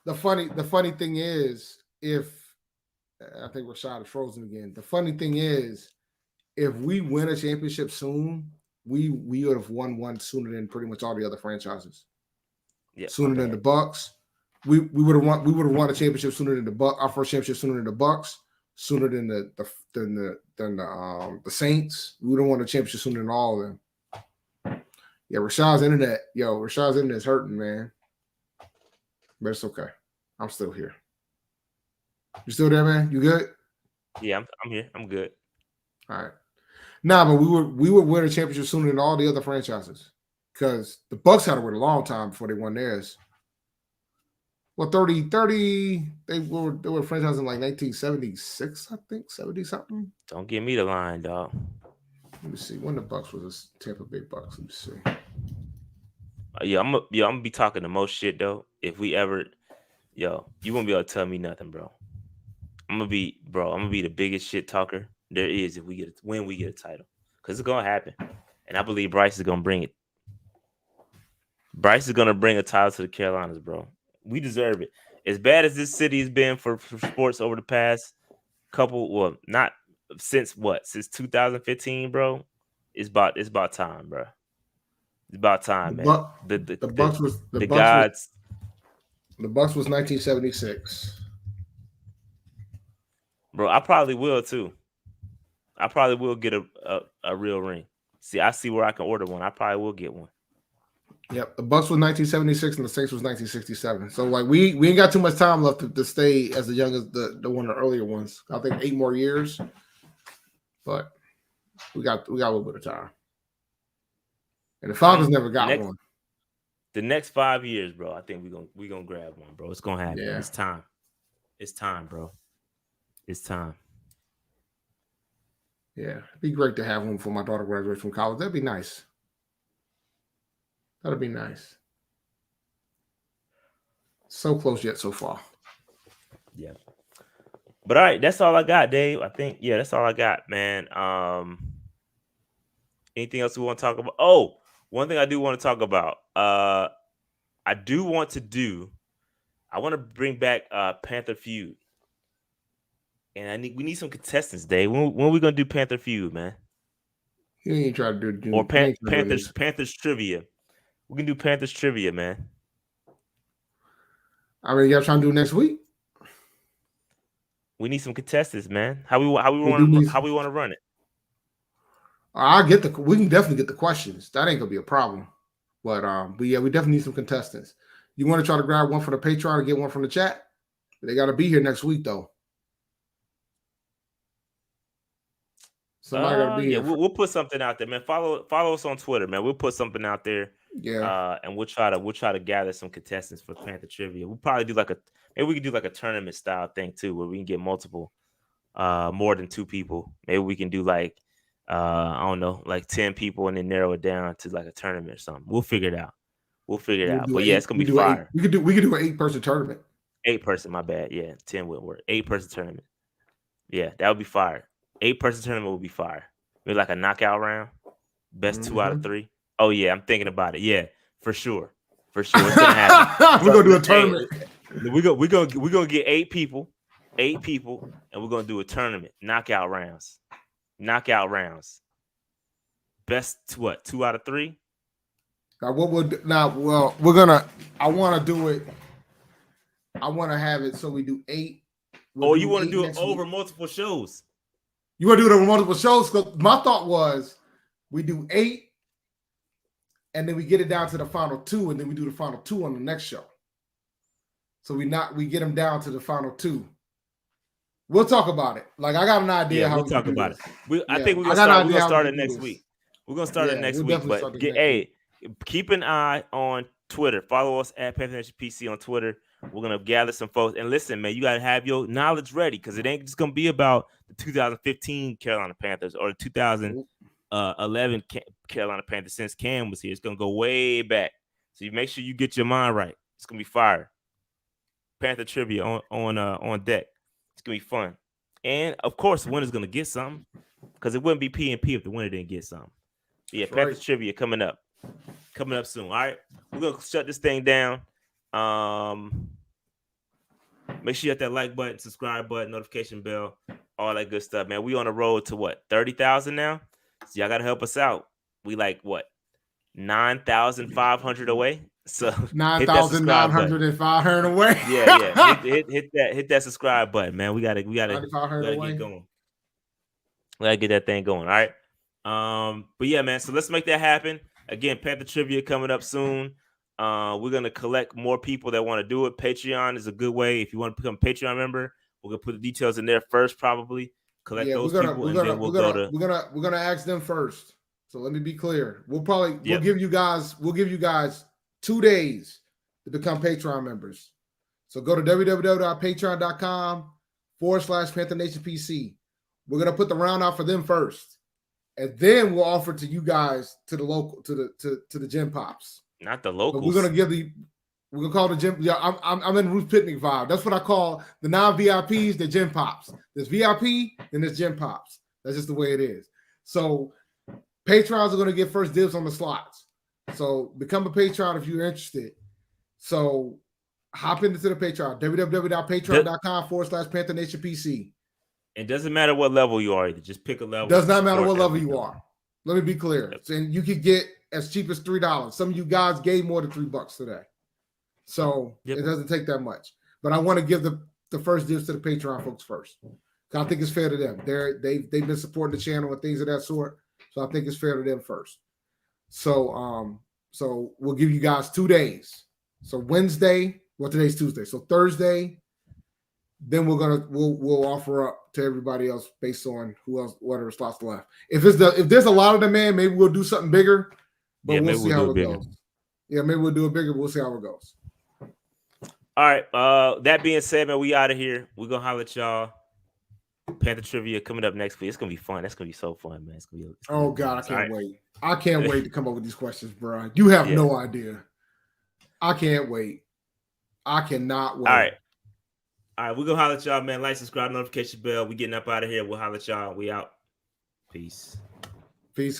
The funny thing is, if I think Rashad is frozen again. The funny thing is, if we win a championship soon, we would have won one sooner than pretty much all the other franchises. Yeah, sooner than the Bucks. We would have won a championship sooner than the Bucks. Our first championship sooner than the Bucks. Sooner than the Saints. We would have won a championship sooner than all of them. Yeah, Rashad's internet's hurting, man. But it's okay. I'm still here. You still there, man? You good? Yeah, I'm here. I'm good. All right. Nah, but we would win a championship sooner than all the other franchises because the Bucks had to wait a long time before they won theirs. Well, 30, they were franchise in like 1976, I think, 70 something. Don't give me the line, dog. Let me see when the Bucks was Tampa Bay Bucks. Let me see. I'm gonna be talking the most shit though. If we ever, you won't be able to tell me nothing, bro. I'm gonna be the biggest shit talker there is when we get a title, because it's gonna happen, and I believe Bryce is gonna bring it. Bryce is gonna bring a title to the Carolinas, bro. We deserve it. As bad as this city has been for sports over the past couple, not since 2015, bro. It's about time, bro. It's about time, man. The Bucks was 1976. Bro, I probably will too. I probably will get a real ring. See, I see where I can order one. I probably will get one. Yep, the Bucks was 1976 and the Saints was 1967. So like we ain't got too much time left to stay as the young as the one of the earlier ones. I think 8 more years, but we got a little bit of time. And the Falcons never got one. The next 5 years, bro. I think we gonna grab one, bro. It's gonna happen. Yeah. It's time. It's time, bro. It's time. Yeah, it'd be great to have one for my daughter graduates from college. That'd be nice. That'd be nice. So close yet so far. Yeah. But all right, that's all I got, Dave. I think, that's all I got, man. Anything else we want to talk about? Oh, one thing I do want to talk about. I want to bring back Panther Feud. And we need some contestants, Dave. When are we gonna do Panther Feud, man? You ain't try to do or Panthers trivia. We can do Panthers trivia, man. I mean, y'all trying to do it next week? We need some contestants, man. How we want to run it? We can definitely get the questions. That ain't gonna be a problem. But yeah, we definitely need some contestants. You want to try to grab one for the Patreon and get one from the chat? They got to be here next week, though. Somebody got to be Yeah, here. we'll put something out there, man. Follow us on Twitter, man. We'll put something out there. Yeah. And we'll try to gather some contestants for Panther Trivia. We'll probably do maybe we can do like a tournament style thing too, where we can get multiple, more than 2 people. Maybe we can do like, I don't know, like 10 people, and then narrow it down to like a tournament or something. We'll figure it out. But yeah, it's gonna be fire. We could do an 8-person tournament. 8-person, my bad. Yeah, 10 wouldn't work. 8-person tournament. Yeah, that would be fire. 8-person tournament would be fire. Maybe like a knockout round. Best 2 out of 3. Oh yeah, I'm thinking about it. Yeah, for sure. It's gonna happen. We're gonna do a tournament. We're gonna get 8 people, and we're gonna do a tournament. Knockout rounds. Best 2 out of 3. Now we're gonna. I want to do it. I want to have it so we do 8. You want to do it over multiple shows? You want to do it over multiple shows? Because my thought was we do 8, and then we get it down to the final 2, and then we do the final 2 on the next show. So we get them down to the final 2. We'll talk about it. Like, I got an idea how we'll we talk can do about this. it. I think we're gonna start it next week. We're gonna start it next week. But keep an eye on Twitter. Follow us at Panther Nation PC on Twitter. We're gonna gather some folks. And listen, man, you gotta have your knowledge ready, because it ain't just gonna be about the 2015 Carolina Panthers or the 2011 Carolina Panthers since Cam was here. It's gonna go way back. So you make sure you get your mind right. It's gonna be fire. Panther trivia on deck. It's gonna be fun. And of course, the winner's gonna get something, because it wouldn't be P&P if the winner didn't get something. But yeah, Panther trivia coming up soon. All right, we're gonna shut this thing down. Make sure you hit that like button, subscribe button, notification bell, all that good stuff, man. We on the road to what, 30,000 now? So y'all gotta help us out. We like what, 9,500 away. So 9,905 away. Yeah. Hit that subscribe button, man. We gotta get going. We gotta get that thing going. All right. But yeah, man. So let's make that happen. Again, Panther Trivia coming up soon. We're gonna collect more people that want to do it. Patreon is a good way. If you want to become a Patreon member, we're gonna put the details in there first, probably. Collect those people, and then we're gonna ask them first. So let me be clear. We'll give you guys 2 days to become Patreon members. So go to www.patreon.com/Panther Nation PC. We're gonna put the round out for them first, and then we'll offer to you guys to the local to the gym pops. Not the locals. So we're gonna call the gym. Yeah, I'm in Ruth Picnic vibe. That's what I call the non-VIPs, the gym pops. There's VIP and there's gym pops. That's just the way it is. So Patrons are gonna get first dibs on the slots. So become a Patreon if you're interested. So hop into the Patreon, www.patreon.com/Panther Nation PC. It doesn't matter what level you are, either. Just pick a level. Does not matter what level you are. Let me be clear. And you could get as cheap as $3. Some of you guys gave more than $3 today. So it doesn't take that much. But I want to give the first dibs to the Patreon folks first. I think it's fair to them. They've been supporting the channel and things of that sort. So I think it's fair to them first. So we'll give you guys 2 days. So Wednesday, today's Tuesday. So Thursday, then we'll offer up to everybody else based on who else, whatever slots left. If there's a lot of demand, maybe we'll do something bigger. But we'll see how it goes. Yeah, maybe we'll do it bigger. We'll see how it goes. All right. That being said, man, we out of here. We're gonna holler at y'all. Panther Trivia coming up next week. It's gonna be fun. That's gonna be so fun, man. Oh God, I can't wait. I can't wait to come up with these questions, bro. You have no idea. I can't wait. I cannot wait. All right, we're gonna holler at y'all, man. Like, subscribe, notification bell. We getting up out of here. We'll holler at y'all. We out. Peace.